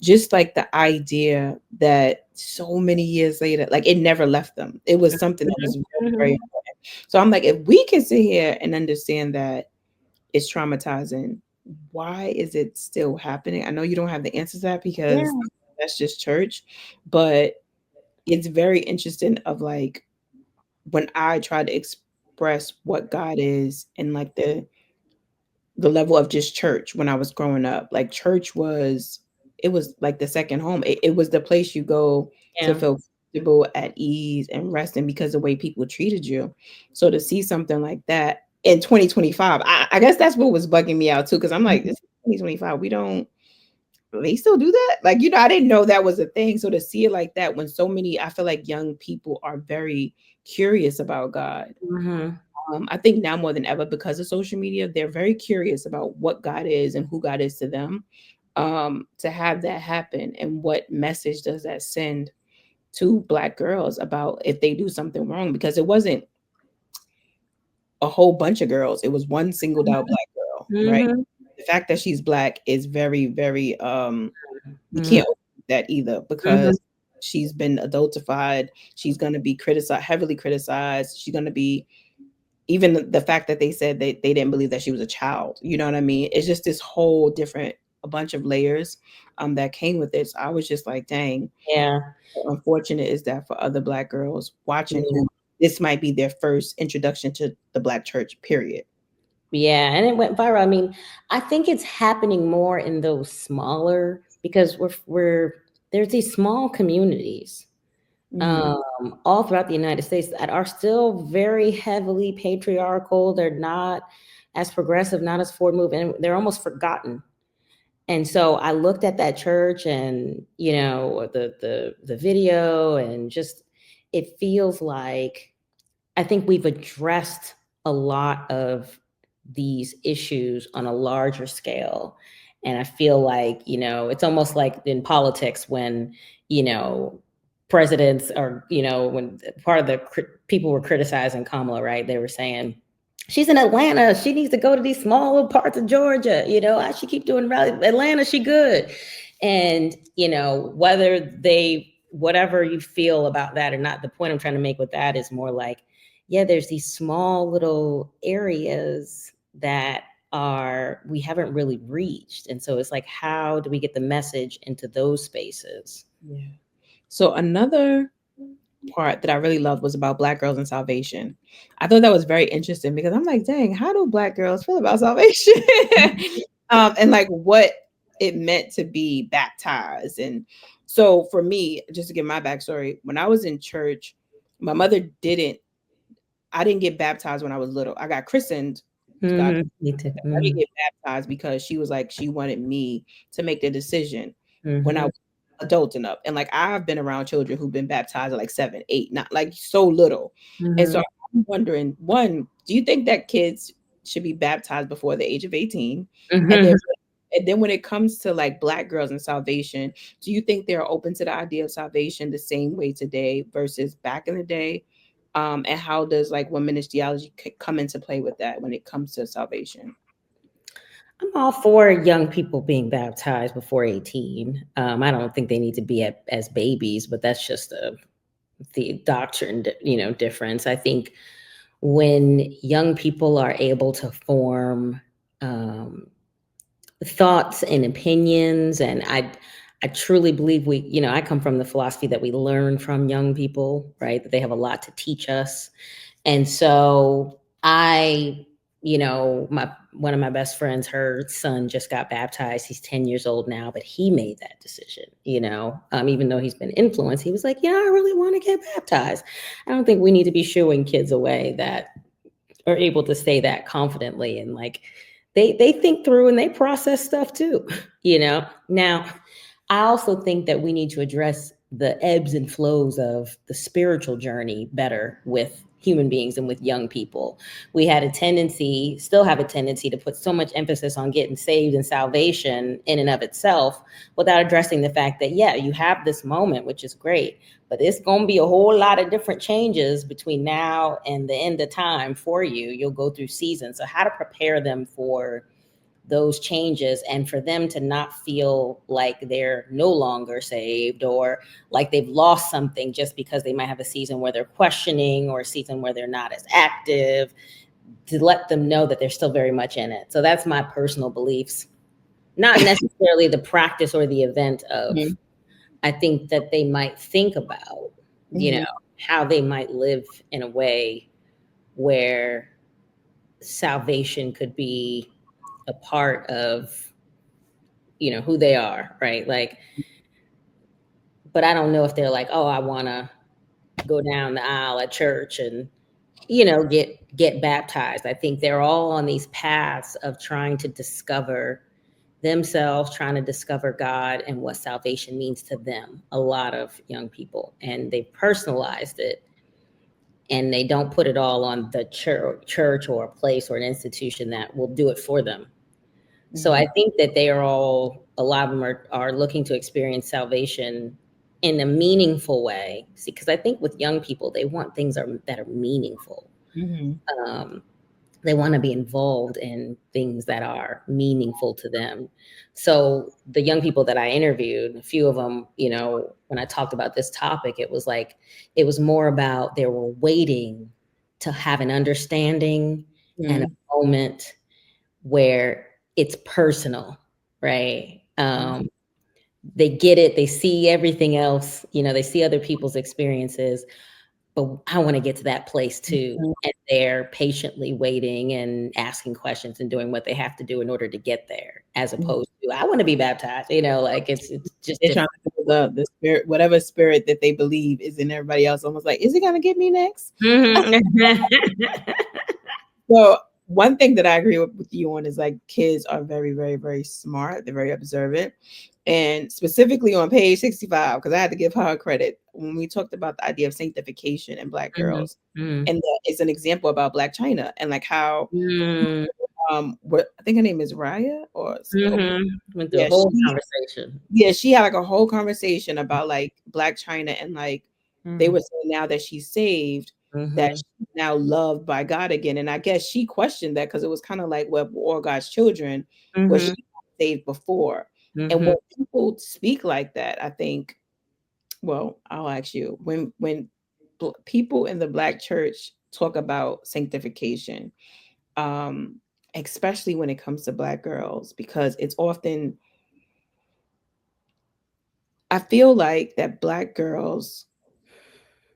just like the idea that so many years later, like it never left them. It was something that was very, very important. So I'm like, if we can sit here and understand that it's traumatizing, why is it still happening? I know you don't have the answer to that because that's just church, but it's very interesting of like when I try to express what God is and like the level of just church when I was growing up. Like church was, it was like the second home. It was the place you go to feel comfortable, at ease, and resting because the way people treated you. So to see something like that in 2025, I guess that's what was bugging me out too. Cause I'm like, this is 2025. They still do that? Like, I didn't know that was a thing. So to see it like that when so many, I feel like young people are very curious about God. I think now more than ever because of social media, they're very curious about what God is and who God is to them. To have that happen and what message does that send to Black girls about if they do something wrong, because it wasn't a whole bunch of girls. It was one singled out Black girl, right? The fact that she's Black is very, very, you can't overlook that either because she's been adultified. She's going to be criticized, heavily criticized. She's going to be, even the fact that they said they didn't believe that she was a child, you know what I mean? It's just this whole different, a bunch of layers that came with it. So I was just like, dang, Yeah. unfortunate is that for other Black girls watching who this might be their first introduction to the Black church, period. Yeah, and it went viral. I mean, I think it's happening more in those smaller, because there's these small communities all throughout the United States that are still very heavily patriarchal. They're not as progressive, not as forward moving, and they're almost forgotten. And so I looked at that church and, the video, and just it feels like I think we've addressed a lot of these issues on a larger scale. And I feel like, it's almost like in politics when, presidents are, when part of the people were criticizing Kamala, right? They were saying, she's in Atlanta. She needs to go to these small little parts of Georgia. I should keep doing rally. Atlanta, she good. And, whatever you feel about that or not, the point I'm trying to make with that is more like, yeah, there's these small little areas that we haven't really reached. And so it's like, how do we get the message into those spaces? Yeah. So another part that I really loved was about Black girls and salvation. I thought that was very interesting because I'm like, dang, how do Black girls feel about salvation? and like what it meant to be baptized. And so for me, just to give my backstory, when I was in church, my mother didn't, I didn't get baptized when I was little. I got christened. God, Me too. I didn't get baptized because she was like, she wanted me to make the decision when I Mm-hmm. was adult enough. And like, I've been around children who've been baptized at like 7, 8, not like so little. And so Mm-hmm. I'm wondering, one, do you think that kids should be baptized before the age of 18? And then Mm-hmm. when it comes to like Black girls and salvation, do you think they're open to the idea of salvation the same way today versus back in the day? And how does like womanish theology come into play with that when it comes to salvation? I'm all for young people being baptized before 18. I don't think they need to be as babies, but that's just the doctrine, difference. I think when young people are able to form um, thoughts and opinions, and I truly believe I come from the philosophy that we learn from young people, right? That they have a lot to teach us. And so my one of my best friends, her son just got baptized. He's 10 years old now, but he made that decision, even though he's been influenced, he was like, yeah, I really want to get baptized. I don't think we need to be shooing kids away that are able to say that confidently, and like they think through and they process stuff too. Now I also think that we need to address the ebbs and flows of the spiritual journey better with human beings and with young people. We had a tendency, still have a tendency, to put so much emphasis on getting saved and salvation in and of itself without addressing the fact that, yeah, you have this moment, which is great, but it's going to be a whole lot of different changes between now and the end of time for you. You'll go through seasons. So how to prepare them for those changes, and for them to not feel like they're no longer saved or like they've lost something just because they might have a season where they're questioning or a season where they're not as active, to let them know that they're still very much in it. So that's my personal beliefs, not necessarily the practice or the event of. Mhm. I think that they might think about, Mhm. how they might live in a way where salvation could be a part of, who they are, right? Like, but I don't know if they're like, oh, I want to go down the aisle at church and, get baptized. I think they're all on these paths of trying to discover themselves, trying to discover God and what salvation means to them. A lot of young people, and they've personalized it, and they don't put it all on the church or a place or an institution that will do it for them. So I Mhm. think that they are all, a lot of them are looking to experience salvation in a meaningful way. See, because I think with young people, they want things that are meaningful. Mhm. Um, they want to be involved in things that are meaningful to them. So the young people that I interviewed, a few of them, when I talked about this topic, it was like, it was more about they were waiting to have an understanding and a Mhm. moment where it's personal, right? Mhm. They get it, they see everything else, they see other people's experiences, but I want to get to that place too. Mhm. And they're patiently waiting and asking questions and doing what they have to do in order to get there, as opposed to, I want to be baptized, like it's just They're trying different. to build up the spirit, whatever spirit that they believe is in everybody else. Almost like, is it gonna get me next? Mhm. So one thing that I agree with you on is like kids are very, very, very smart. They're very observant. And specifically on page 65, because I had to give her credit when we talked about the idea of sanctification in Black Mhm. girls. Mhm. And that is an example about Black China and like how Mm. what I think her name is Raya or Mhm. Went through a yeah, whole conversation. she had like a whole conversation about like Black China and like they Mm. were saying now that she's saved, that Mhm. she's now loved by God again. And I guess she questioned that because it was kind of like, well, we're all God's children, was she Mhm. saved before? And Mhm. when people speak like that, I think, well, I'll ask you, when people in the Black church talk about sanctification, um, especially when it comes to Black girls, because it's often, I feel like that Black girls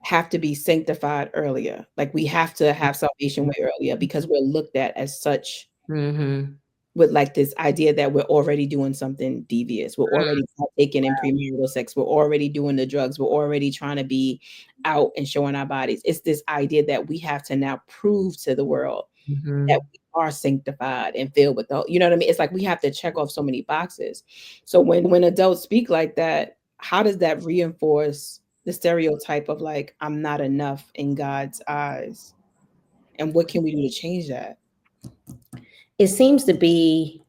have to be sanctified earlier. Like we have to have salvation way earlier because we're looked at as such Mhm. with like this idea that we're already doing something devious. We're already taking in premarital sex. We're already doing the drugs. We're already trying to be out and showing our bodies. It's this idea that we have to now prove to the world that we are sanctified and filled with the, you know what I mean? It's like we have to check off so many boxes. So when adults speak like that, how does that reinforce the stereotype of like, I'm not enough in God's eyes? And what can we do to change that? It seems to be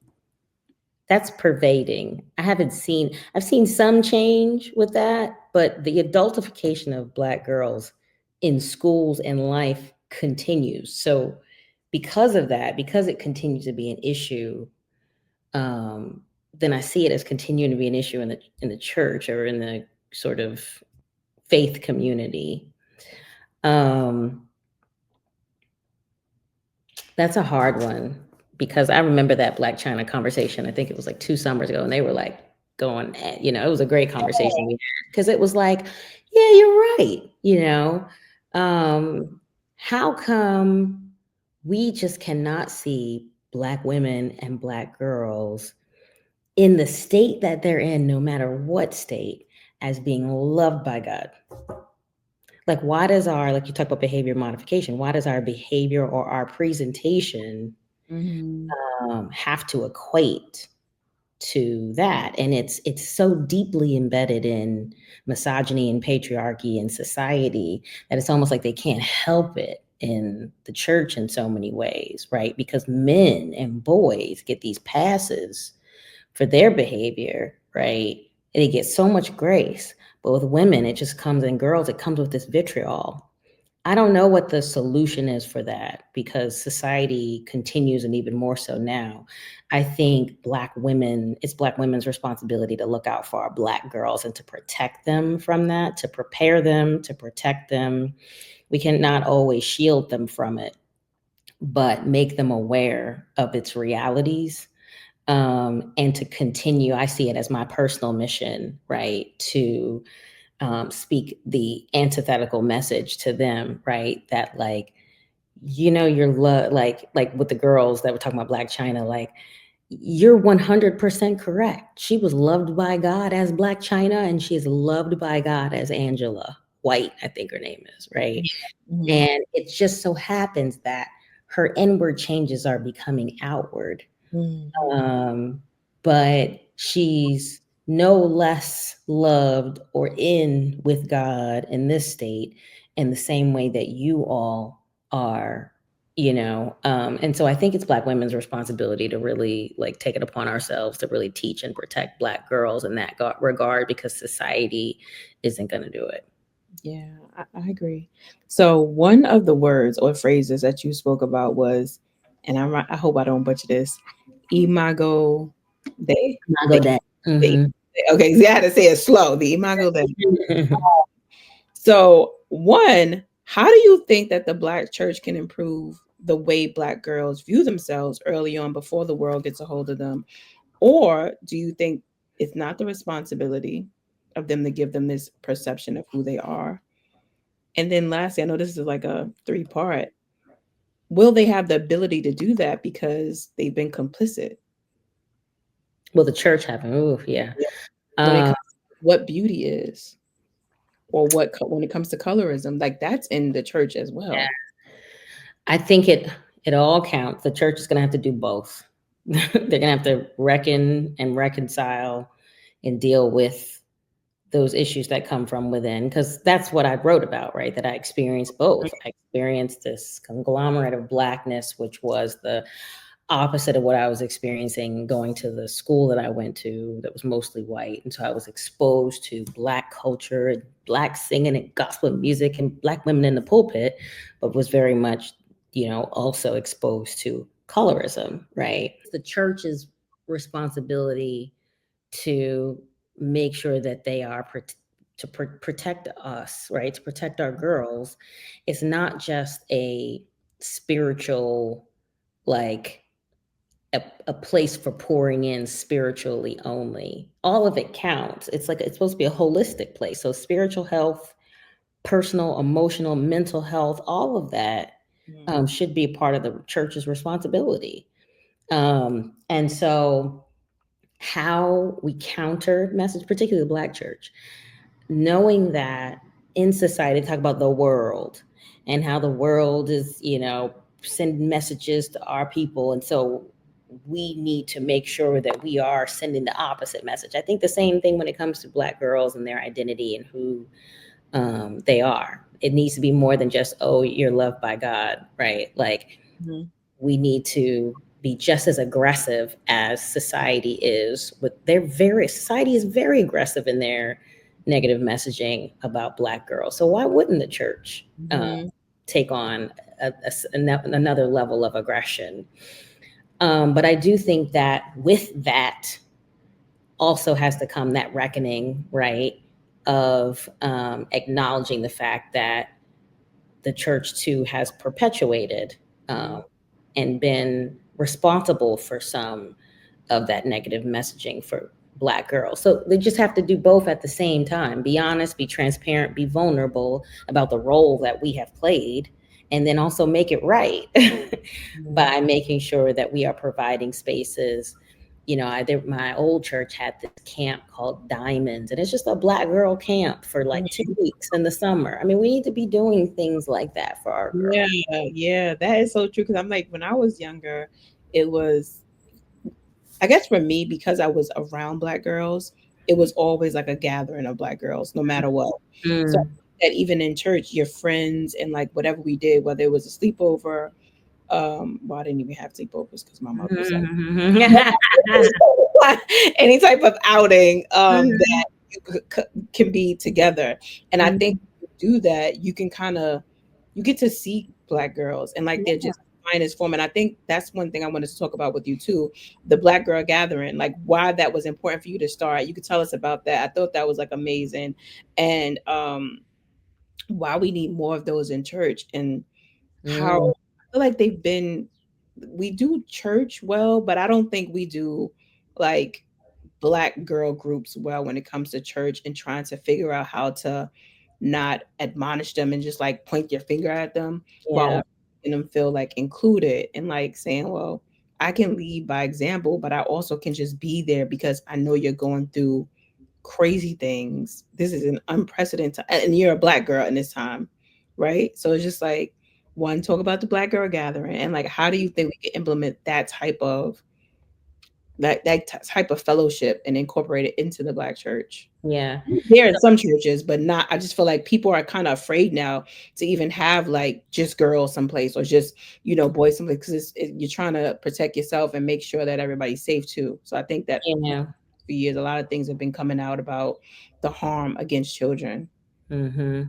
that's pervading. I've seen some change with that, but the adultification of Black girls in schools and life continues. So because of that, because it continues to be an issue, then I see it as continuing to be an issue in the church or in the sort of faith community. Um, that's a hard one because I remember that Black China conversation. I think it was like 2 summers ago, and they were like going, it was a great conversation we had because it was like, yeah, you're right. How come we just cannot see Black women and Black girls in the state that they're in, no matter what state, as being loved by God? Like, why does like you talk about behavior modification, why does our behavior or our presentation have to equate to that? And it's so deeply embedded in misogyny and patriarchy and society that it's almost like they can't help it in the church in so many ways, right? Because men and boys get these passes for their behavior, right? And they get so much grace. But with women, it just comes, and girls, it comes with this vitriol. I don't know what the solution is for that because society continues, and even more so now. I think it's Black women's responsibility to look out for our Black girls and to protect them from that, to prepare them, to protect them. We cannot always shield them from it, but make them aware of its realities, and to continue. I see it as my personal mission, right, to speak the antithetical message to them, right? That like, you're like with the girls that were talking about Black China, like you're 100% correct. She was loved by God as Black China, and she is loved by God as Angela White, I think her name is, right? Mm-hmm. And it just so happens that her inward changes are becoming outward. Um, but she's no less loved or in with God in this state in the same way that you all are, and so I think it's Black women's responsibility to really like take it upon ourselves to really teach and protect Black girls in that regard, because society isn't going to do it. Yeah, I agree. So one of the words or phrases that you spoke about was, and I hope I don't butcher this, imago Dei. Not go that. The- okay, so I had to say it slow. The imago Dei. So one, how do you think that the Black church can improve the way Black girls view themselves early on before the world gets a hold of them? Or do you think it's not the responsibility of them to give them this perception of who they are? And then lastly, I know this is like a three-part. Will they have the ability to do that because they've been complicit? Will the church happen? Ooh, yeah. Yeah. When it comes to what beauty is, or when it comes to colorism, like that's in the church as well. I think it all counts. The church is going to have to do both. They're going to have to reckon and reconcile and deal with those issues that come from within, because that's what I wrote about, right? That I experienced both. I experienced this conglomerate of Blackness, which was the opposite of what I was experiencing going to the school that I went to that was mostly white. And so I was exposed to Black culture and Black singing and gospel music and Black women in the pulpit, but was very much, also exposed to colorism, right? The church's responsibility to make sure that they are protect us, right? To protect our girls. It's not just a spiritual, like a place for pouring in spiritually only. All of it counts. It's supposed to be a holistic place. So spiritual health, personal, emotional, mental health, all of that should be part of the church's responsibility. And so how we counter message, particularly the Black church, knowing that in society, talk about the world and how the world is, sending messages to our people. And so we need to make sure that we are sending the opposite message. I think the same thing when it comes to Black girls and their identity and who they are. It needs to be more than just, oh, you're loved by God, right? Like, Mm-hmm. we need to be just as aggressive as society is with their society is very aggressive in their negative messaging about Black girls. So why wouldn't the church Mm-hmm. take on another level of aggression? But I do think that with that also has to come that reckoning, right, of acknowledging the fact that the church too has perpetuated and been responsible for some of that negative messaging for Black girls. So they just have to do both at the same time: be honest, be transparent, be vulnerable about the role that we have played, and then also make it right Mm-hmm. by making sure that we are providing spaces. My old church had this camp called Diamonds, and it's just a Black girl camp for like 2 weeks in the summer. I mean, we need to be doing things like that for our girls. Yeah, yeah, that is so true. Because I'm like, when I was younger, it was, I guess for me, because I was around Black girls, it was always like a gathering of Black girls, no matter what. So Mm. that even in church, your friends and like whatever we did, whether it was a sleepover, well, I didn't even have sleepovers because my mother was like, any type of outing that you can be together. And I think if you do that, you can kind of, you get to see Black girls and like they're just finest form. And I think that's one thing I wanted to talk about with you too, the Black girl gathering, like why that was important for you to start. You could tell us about that. I thought that was like amazing. And why we need more of those in church, and how Mm. I feel like they've been, we do church well, but I don't think we do like Black girl groups well when it comes to church and trying to figure out how to not admonish them and just like point your finger at them Yeah. while making them feel like included and like saying, well, I can lead by example, but I also can just be there because I know you're going through crazy things. This is an unprecedented, and you're a Black girl in this time, right? So it's just like, one, talk about the Black girl gathering and like how do you think we can implement that type of type of fellowship and incorporate it into the Black church? Yeah. There in some churches, but not. I just feel like people are kind of afraid now to even have like just girls someplace or just boys someplace because you're trying to protect yourself and make sure that everybody's safe too. So I think that Yeah. for years a lot of things have been coming out about the harm against children. Mm-hmm.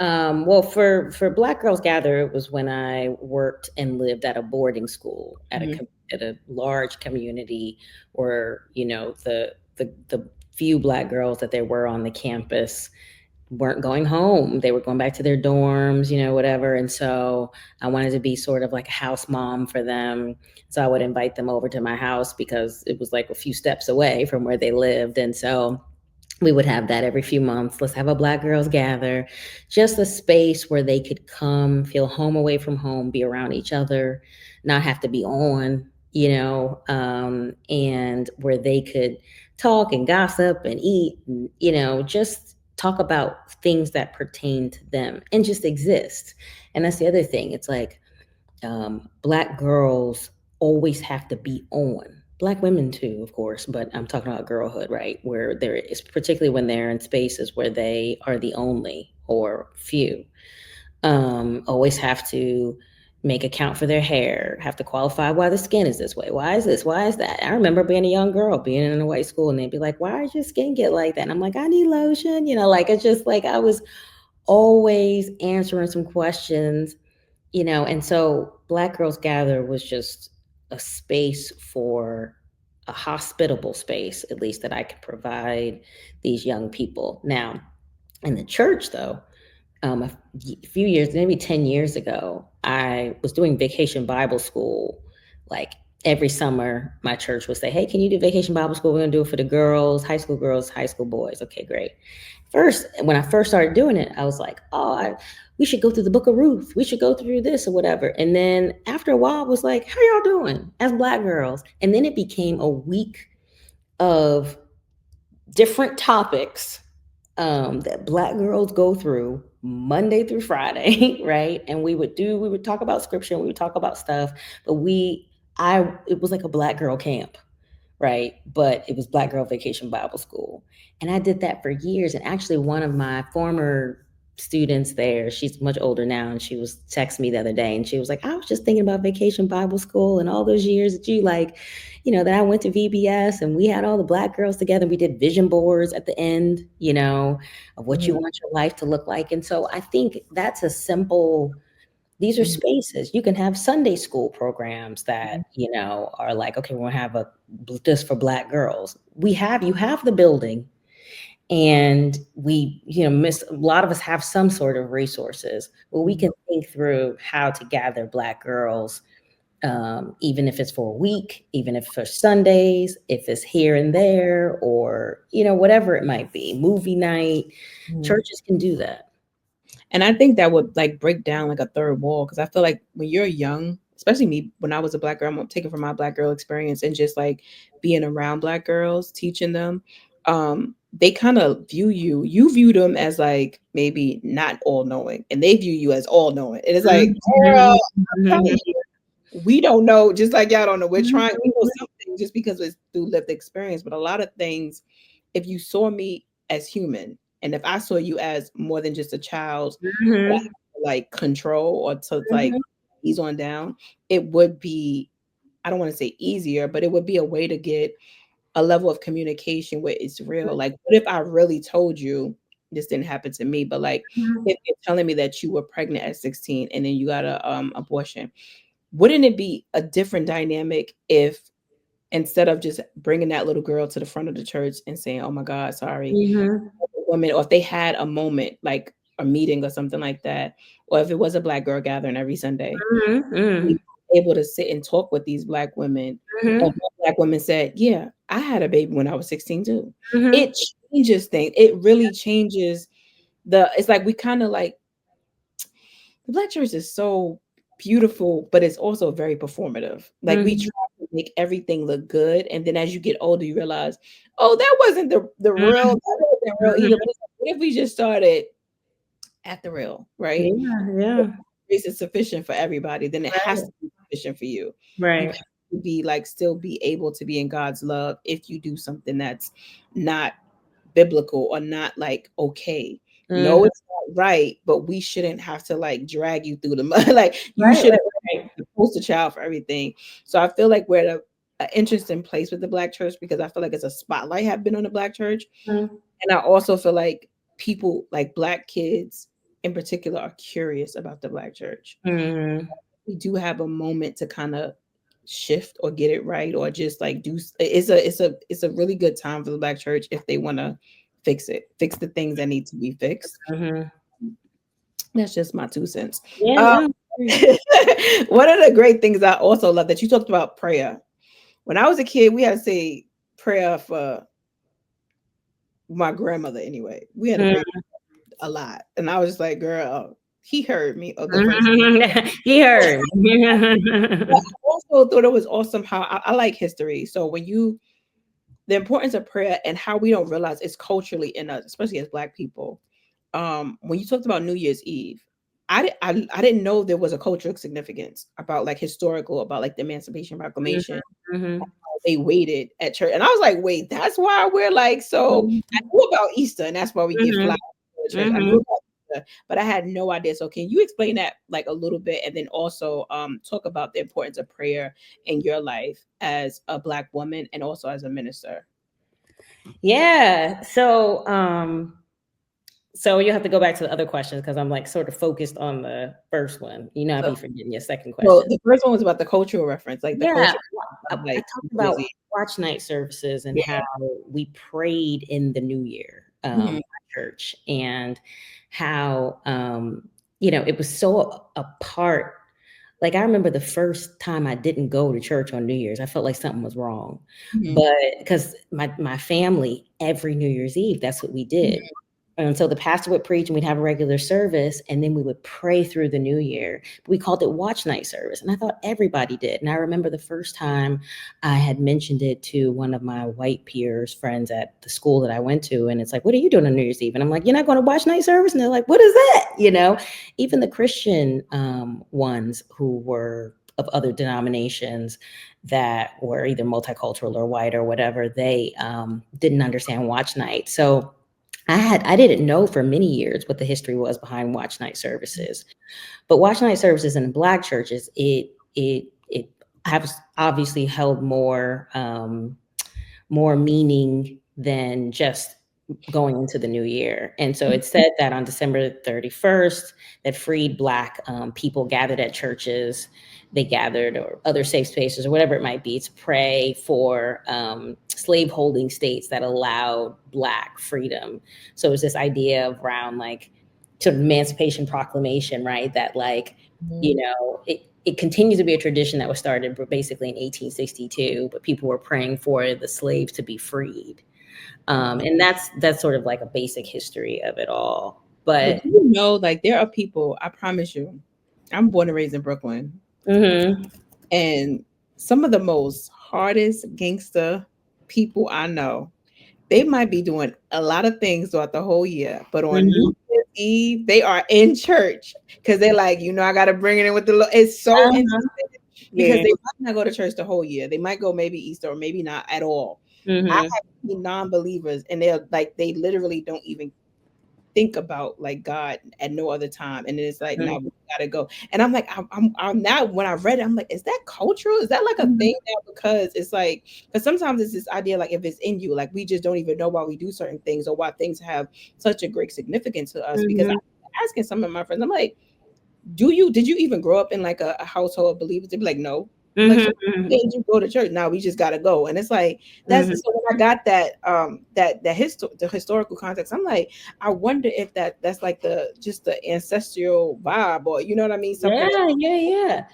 Well, for Black Girls Gather, it was when I worked and lived at a boarding school Mhm. at a large community where the few Black girls that there were on the campus weren't going home. They were going back to their dorms, whatever. And so I wanted to be sort of like a house mom for them. So I would invite them over to my house because it was like a few steps away from where they lived. And so we would have that every few months. Let's have a Black Girls Gather, just a space where they could come, feel home away from home, be around each other, not have to be on, and where they could talk and gossip and eat, and, just talk about things that pertain to them and just exist. And that's the other thing. It's like Black girls always have to be on. Black women too, of course, but I'm talking about girlhood, right? Where there is, particularly when they're in spaces where they are the only or few, always have to make account for their hair, have to qualify why the skin is this way. Why is this? Why is that? I remember being a young girl, being in a white school, and they'd be like, "Why does your skin get like that?" And I'm like, "I need lotion." Like it's just like I was always answering some questions, and so Black Girls Gather was just a space for a hospitable space, at least that I could provide these young people. Now, in the church, though, a few years, maybe 10 years ago, I was doing vacation Bible school. Like every summer, my church would say, "Hey, can you do vacation Bible school? We're going to do it for the girls, high school boys." Okay, great. first, when I first started doing it, I was like, oh, we should go through the book of Ruth. We should go through this or whatever. And then after a while, I was like, how y'all doing as Black girls? And then it became a week of different topics that Black girls go through Monday through Friday, right? And we would talk about scripture, and we would talk about stuff, but it was like a Black girl camp, right? But it was Black Girl Vacation Bible School. And I did that for years. And actually, one of my former students there, she's much older now, and she was texting me the other day, and she was like, I was just thinking about Vacation Bible School and all those years that you like, that I went to VBS and we had all the Black girls together. We did vision boards at the end, of what you want your life to look like. And so I think that's a simple, these are spaces. You can have Sunday school programs that, are like, okay, we're going to have just for Black girls. You have the building, and we, a lot of us have some sort of resources where we can think through how to gather Black girls, even if it's for a week, even if for Sundays, if it's here and there, or, whatever it might be, movie night, churches can do that. And I think that would like break down like a third wall, because I feel like when you're young, especially me, when I was a Black girl, I'm taking from my Black girl experience and just like being around Black girls, teaching them, they kind of you view them as like maybe not all knowing, and they view you as all knowing. And it's like, girl, I'm telling you, we don't know, just like y'all don't know. We're trying, we know something just because it's through lived experience. But a lot of things, if you saw me as human, and if I saw you as more than just a child, like control or to like ease on down, it would be, I don't want to say easier, but it would be a way to get a level of communication where it's real. Like, what if I really told you, this didn't happen to me, but like if you're telling me that you were pregnant at 16 and then you got a abortion, wouldn't it be a different dynamic if instead of just bringing that little girl to the front of the church and saying, oh my God, sorry, woman, or if they had a moment like a meeting or something like that, or if it was a Black girl gathering every Sunday, able to sit and talk with these Black women. And Black women said, yeah, I had a baby when I was 16 too. It changes things. It really changes it's like we kind of like, the Black church is so beautiful, but it's also very performative. Like we try to make everything look good, and then as you get older, you realize, oh, that wasn't the real, that wasn't real either. But it's like, what if we just started at the real, right? Yeah. Grace is sufficient for everybody, then it has to be sufficient for you. You have to be like still be able to be in God's love if you do something that's not biblical or not like okay. No, it's not right, but we shouldn't have to like drag you through the mud. Like you shouldn't be the poster child for everything. So I feel like we're at an interesting place with the Black church, because I feel like it's a spotlight have been on the Black church. And I also feel like people like Black kids in particular are curious about the Black church. We do have a moment to kind of shift or get it right, or just like it's a really good time for the Black church if they want to fix the things that need to be fixed. That's just my 2 cents. One of the great things I also love that you talked about prayer. When I was a kid, we had to say prayer for my grandmother anyway. We had to pray a lot, and I was just like, girl, he heard me. He heard. I also thought it was awesome how I like history. So the importance of prayer and how we don't realize it's culturally in us, especially as Black people. When you talked about New Year's Eve, I didn't know there was a cultural significance about like historical, about like the Emancipation Proclamation. They waited at church, and I was like, wait, that's why we're like so. I knew about Easter, and that's why we get flowers to church. I knew about Easter, but I had no idea. So can you explain that like a little bit, and then also talk about the importance of prayer in your life as a Black woman and also as a minister? Yeah. So you have to go back to the other questions, because I'm like sort of focused on the first one. I'll be forgetting your second question. Well, the first one was about the cultural reference, like the culture. I talked about watch night services and how we prayed in the new year at church, and how it was so a part. Like I remember the first time I didn't go to church on New Year's, I felt like something was wrong. But because my family, every New Year's Eve, that's what we did. And so the pastor would preach and we'd have a regular service, and then we would pray through the new year. We called it watch night service. And I thought everybody did. And I remember the first time I had mentioned it to one of my white peers, friends at the school that I went to. And it's like, what are you doing on New Year's Eve? And I'm like, you're not going to watch night service? And they're like, what is that? You know, even the Christian ones who were of other denominations that were either multicultural or white or whatever, they didn't understand watch night. So I didn't know for many years what the history was behind watch night services, but watch night services in Black churches, it has obviously held more meaning than just going into the new year. And so it said that on December 31st, that freed Black people gathered at churches, they gathered, or other safe spaces or whatever it might be, to pray for slave-holding states that allowed Black freedom. So it was this idea of around like sort of Emancipation Proclamation, right? That like, you know, it continues to be a tradition that was started basically in 1862, but people were praying for the slaves to be freed. And that's sort of like a basic history of it all. But you know, like there are people, I promise you, I'm born and raised in Brooklyn. And some of the most hardest gangster people I know, they might be doing a lot of things throughout the whole year, but on New Year's Eve, they are in church because they're like, you know, I got to bring it in with the Lord. It's so interesting because they might not go to church the whole year. They might go maybe Easter or maybe not at all. I have seen non-believers, and they're like, they literally don't even think about like God at no other time. And then it's like, now we gotta go. And I'm like, I'm now when I read it, I'm like, is that cultural? Is that like a thing now? Because it's like, because sometimes it's this idea like if it's in you, like we just don't even know why we do certain things or why things have such a great significance to us. Because I'm asking some of my friends, I'm like, did you even grow up in like a household of believers? They'd be like, no. Like, so did you go to church? Now we just gotta go. And it's like that's so when I got that the historical context, I'm like, I wonder if that's like the ancestral vibe, or you know what I mean? Something yeah.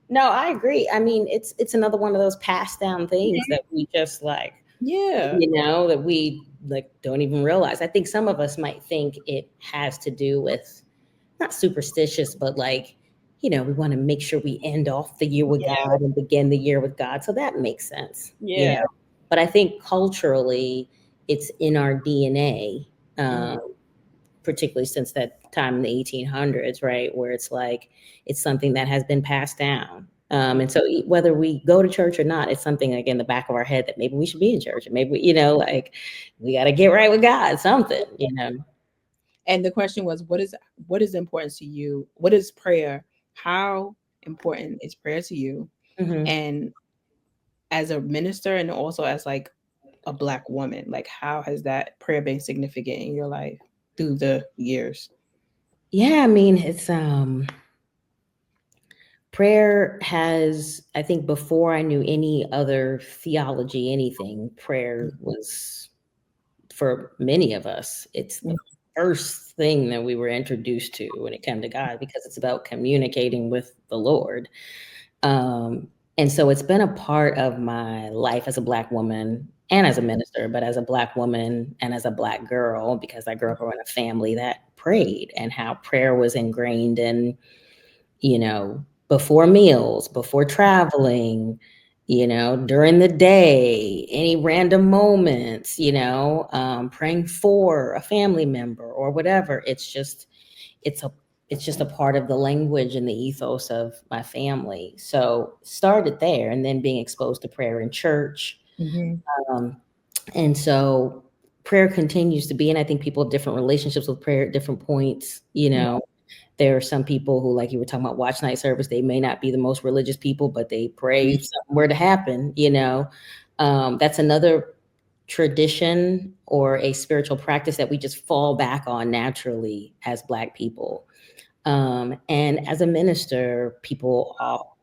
No, I agree. I mean, it's another one of those passed down things that we just like, you know, that we like don't even realize. I think some of us might think it has to do with not superstitious, but like, you know, we want to make sure we end off the year with God and begin the year with God. So that makes sense. You know, but I think culturally it's in our DNA, particularly since that time in the 1800s, right? Where it's like, it's something that has been passed down. And so whether we go to church or not, it's something like in the back of our head that maybe we should be in church, and maybe, you know, like we got to get right with God, something, you know. And the question was, what is important to you? What is prayer? How important is prayer to you? And as a minister, and also as like a Black woman, like how has that prayer been significant in your life through the years? Yeah, I mean, it's prayer has, I think before I knew any other theology, anything, prayer was, for many of us, it's the first thing that we were introduced to when it came to God, because it's about communicating with the Lord. And so it's been a part of my life as a Black woman and as a minister, but as a Black woman and as a Black girl, because I grew up in a family that prayed, and how prayer was ingrained in, you know, before meals, before traveling, you know, during the day, any random moments, you know, praying for a family member or whatever. It's a it's just a part of the language and the ethos of my family. So started there, and then being exposed to prayer in church. And so prayer continues to be, and I think people have different relationships with prayer at different points. You know, there are some people who, like you were talking about watch night service, they may not be the most religious people, but they pray somewhere to happen, you know. That's another tradition or a spiritual practice that we just fall back on naturally as Black people. And as a minister, people all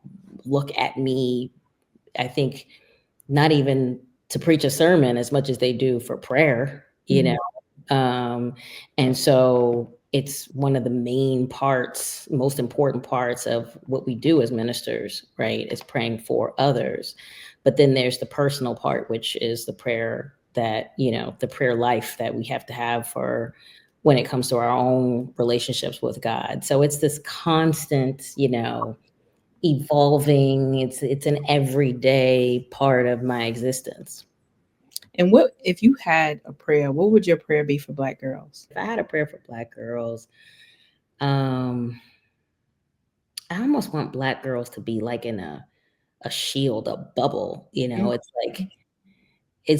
look at me, I think, not even to preach a sermon as much as they do for prayer, you know. And so it's one of the main parts, most important parts of what we do as ministers, right? Is praying for others. But then there's the personal part, which is the prayer that, you know, the prayer life that we have to have for when it comes to our own relationships with God. So it's this constant, evolving. It's an everyday part of my existence. And what if you had a prayer? What would your prayer be for Black girls? If I had a prayer for Black girls, um, I almost want Black girls to be like in a shield, a bubble. It's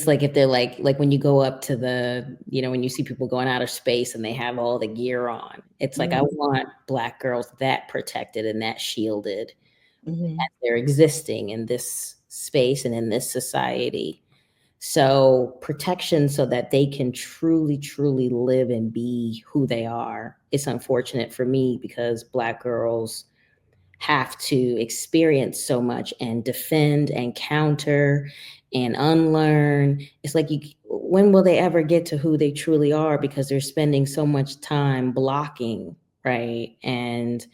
like if they're like when you go up to when you see people going out of space and they have all the gear on. It's like I want Black girls that protected and that shielded Mm-hmm. as they're existing in this space and in this society. So protection so that they can truly, truly live and be who they are. It's unfortunate for me because Black girls have to experience so much and defend and counter and unlearn. It's like when will they ever get to who they truly are, because they're spending so much time blocking, right? And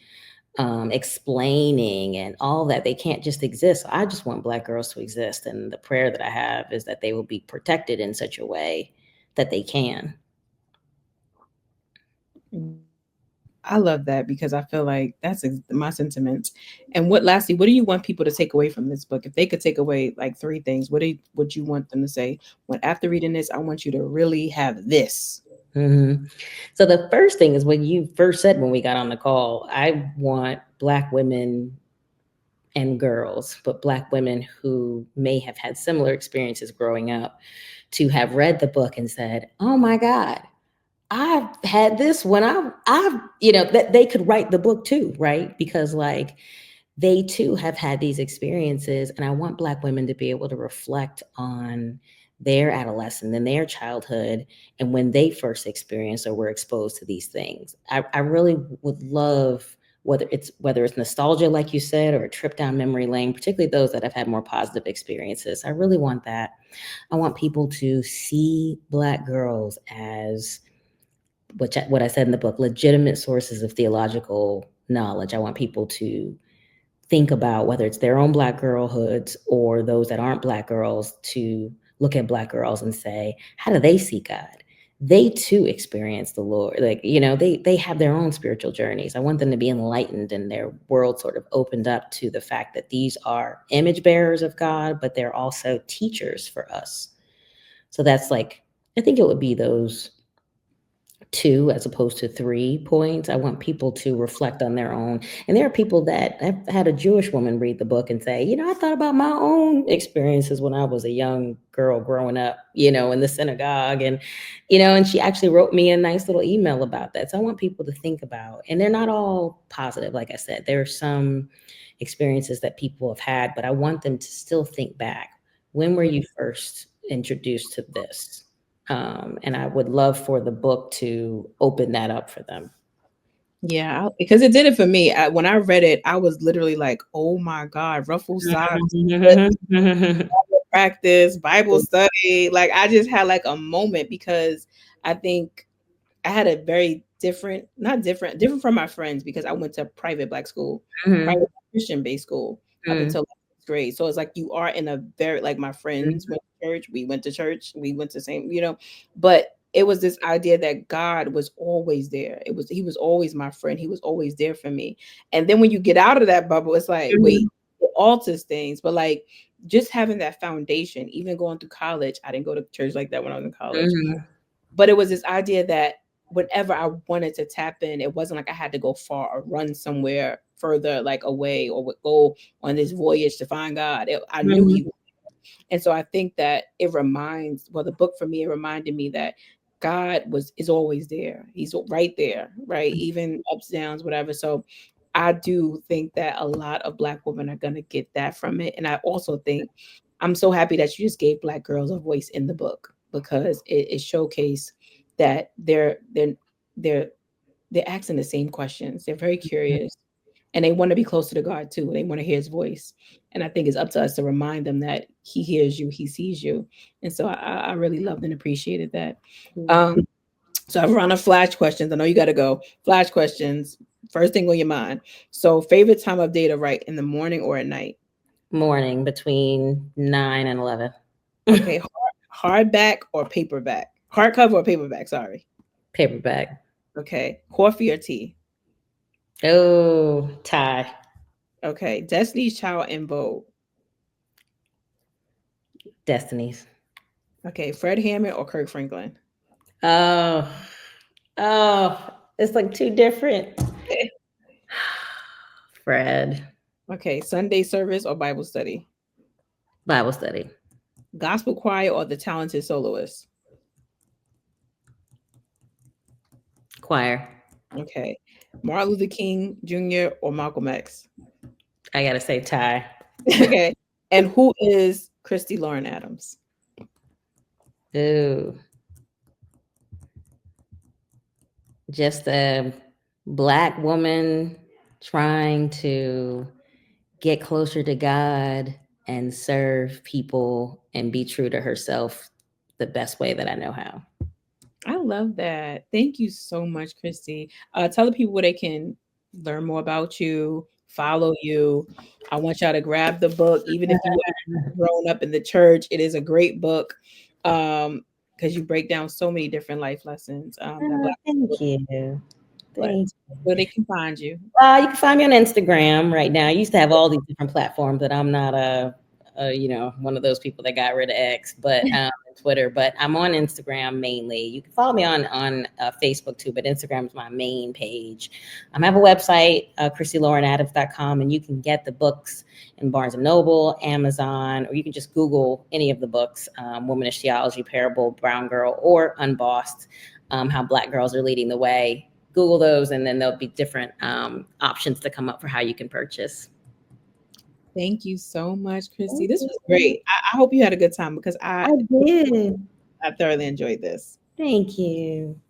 explaining and all that. They can't just exist. I just want Black girls to exist. And the prayer that I have is that they will be protected in such a way that they can. I love that because I feel like that's my sentiments. And lastly, what do you want people to take away from this book? If they could take away like three things, would you want them to say? When after reading this, I want you to really have this. Mm-hmm. So the first thing is when you first said when we got on the call, I want Black women and girls, but Black women who may have had similar experiences growing up to have read the book and said, "Oh my God, I've had this when that they could write the book too," right? Because like they too have had these experiences. And I want Black women to be able to reflect on their adolescence and their childhood and when they first experienced or were exposed to these things. I really would love, whether it's nostalgia, like you said, or a trip down memory lane, particularly those that have had more positive experiences. I really want that. I want people to see Black girls as what I said in the book, legitimate sources of theological knowledge. I want people to think about whether it's their own Black girlhoods or those that aren't Black girls, to look at Black girls and say, how do they see God? They too experience the Lord. Like, they have their own spiritual journeys. I want them to be enlightened and their world sort of opened up to the fact that these are image bearers of God, but they're also teachers for us. So that's like, I think it would be those two as opposed to 3 points. I want people to reflect on their own. And there are people that have had a Jewish woman read the book and say, I thought about my own experiences when I was a young girl growing up, in the synagogue. And she actually wrote me a nice little email about that. So I want people to think about, and they're not all positive. Like I said, there are some experiences that people have had, but I want them to still think back. When were you first introduced to this? And I would love for the book to open that up for them. Yeah, because it did it for me. When I read it, I was literally like, "Oh my God, ruffle socks, practice, Bible study." Like I just had like a moment because I think I had a very different from my friends because I went to private Black school, Mm-hmm. private Christian based school up Mm-hmm. until 6th grade. So it's like you are in a very like my friends went to church, we went to same, but it was this idea that God was always there. He was always my friend. He was always there for me. And then when you get out of that bubble, it's like, wait, it alters things. But like just having that foundation, even going through college, I didn't go to church like that when I was in college. Mm-hmm. But it was this idea that whenever I wanted to tap in, it wasn't like I had to go far or run somewhere further, like away, or would go on this voyage to find God. I knew Mm-hmm. He was. And so I think that the book for me, it reminded me that God is always there. He's right there, right? Even ups, downs, whatever. So I do think that a lot of Black women are going to get that from it. And I also think I'm so happy that you just gave Black girls a voice in the book because it showcased that they're they're asking the same questions. They're very curious and they want to be closer to God too. They want to hear His voice, and I think it's up to us to remind them that He hears you, He sees you, and so I really loved and appreciated that. So I've run a flash questions. I know you got to go. Flash questions. First thing on your mind. So favorite time of day to write, in the morning or at night? Morning, between 9 and 11. Okay, hardback or paperback? Hardcover or paperback? Sorry. Paperback. Okay. Coffee or tea? Oh, tie. Okay. Destiny's Child and Vogue. Destinies. Okay. Fred Hammond or Kirk Franklin? Oh, oh, it's like two different. Fred. Okay. Sunday service or Bible study? Bible study. Gospel choir or the talented soloist? Choir. Okay. Martin Luther King Jr. or Malcolm X? I gotta say tie. Okay. And who is Khristi Lauren Adams? Ooh, just a Black woman trying to get closer to God and serve people and be true to herself the best way that I know how. I love that. Thank you so much, Khristi. Tell the people where they can learn more about you, follow you. I want y'all to grab the book, even if you haven't grown up in the church. It is a great book because you break down so many different life lessons that Black Thank people. you. But Thank where they can find you. you can find me on Instagram right now. I used to have all these different platforms, but I'm not one of those people that got rid of X, but Twitter. But I'm on Instagram mainly. You can follow me on Facebook too, but Instagram is my main page. I have a website, KhristiLaurenAdams.com, and you can get the books in Barnes and Noble, Amazon, or you can just Google any of the books: Womanish Theology, Parable, Brown Girl, or Unbossed. How Black girls are leading the way. Google those, and then there'll be different options to come up for how you can purchase. Thank you so much, Khristi. This was great. I hope you had a good time because I did. I thoroughly enjoyed this. Thank you.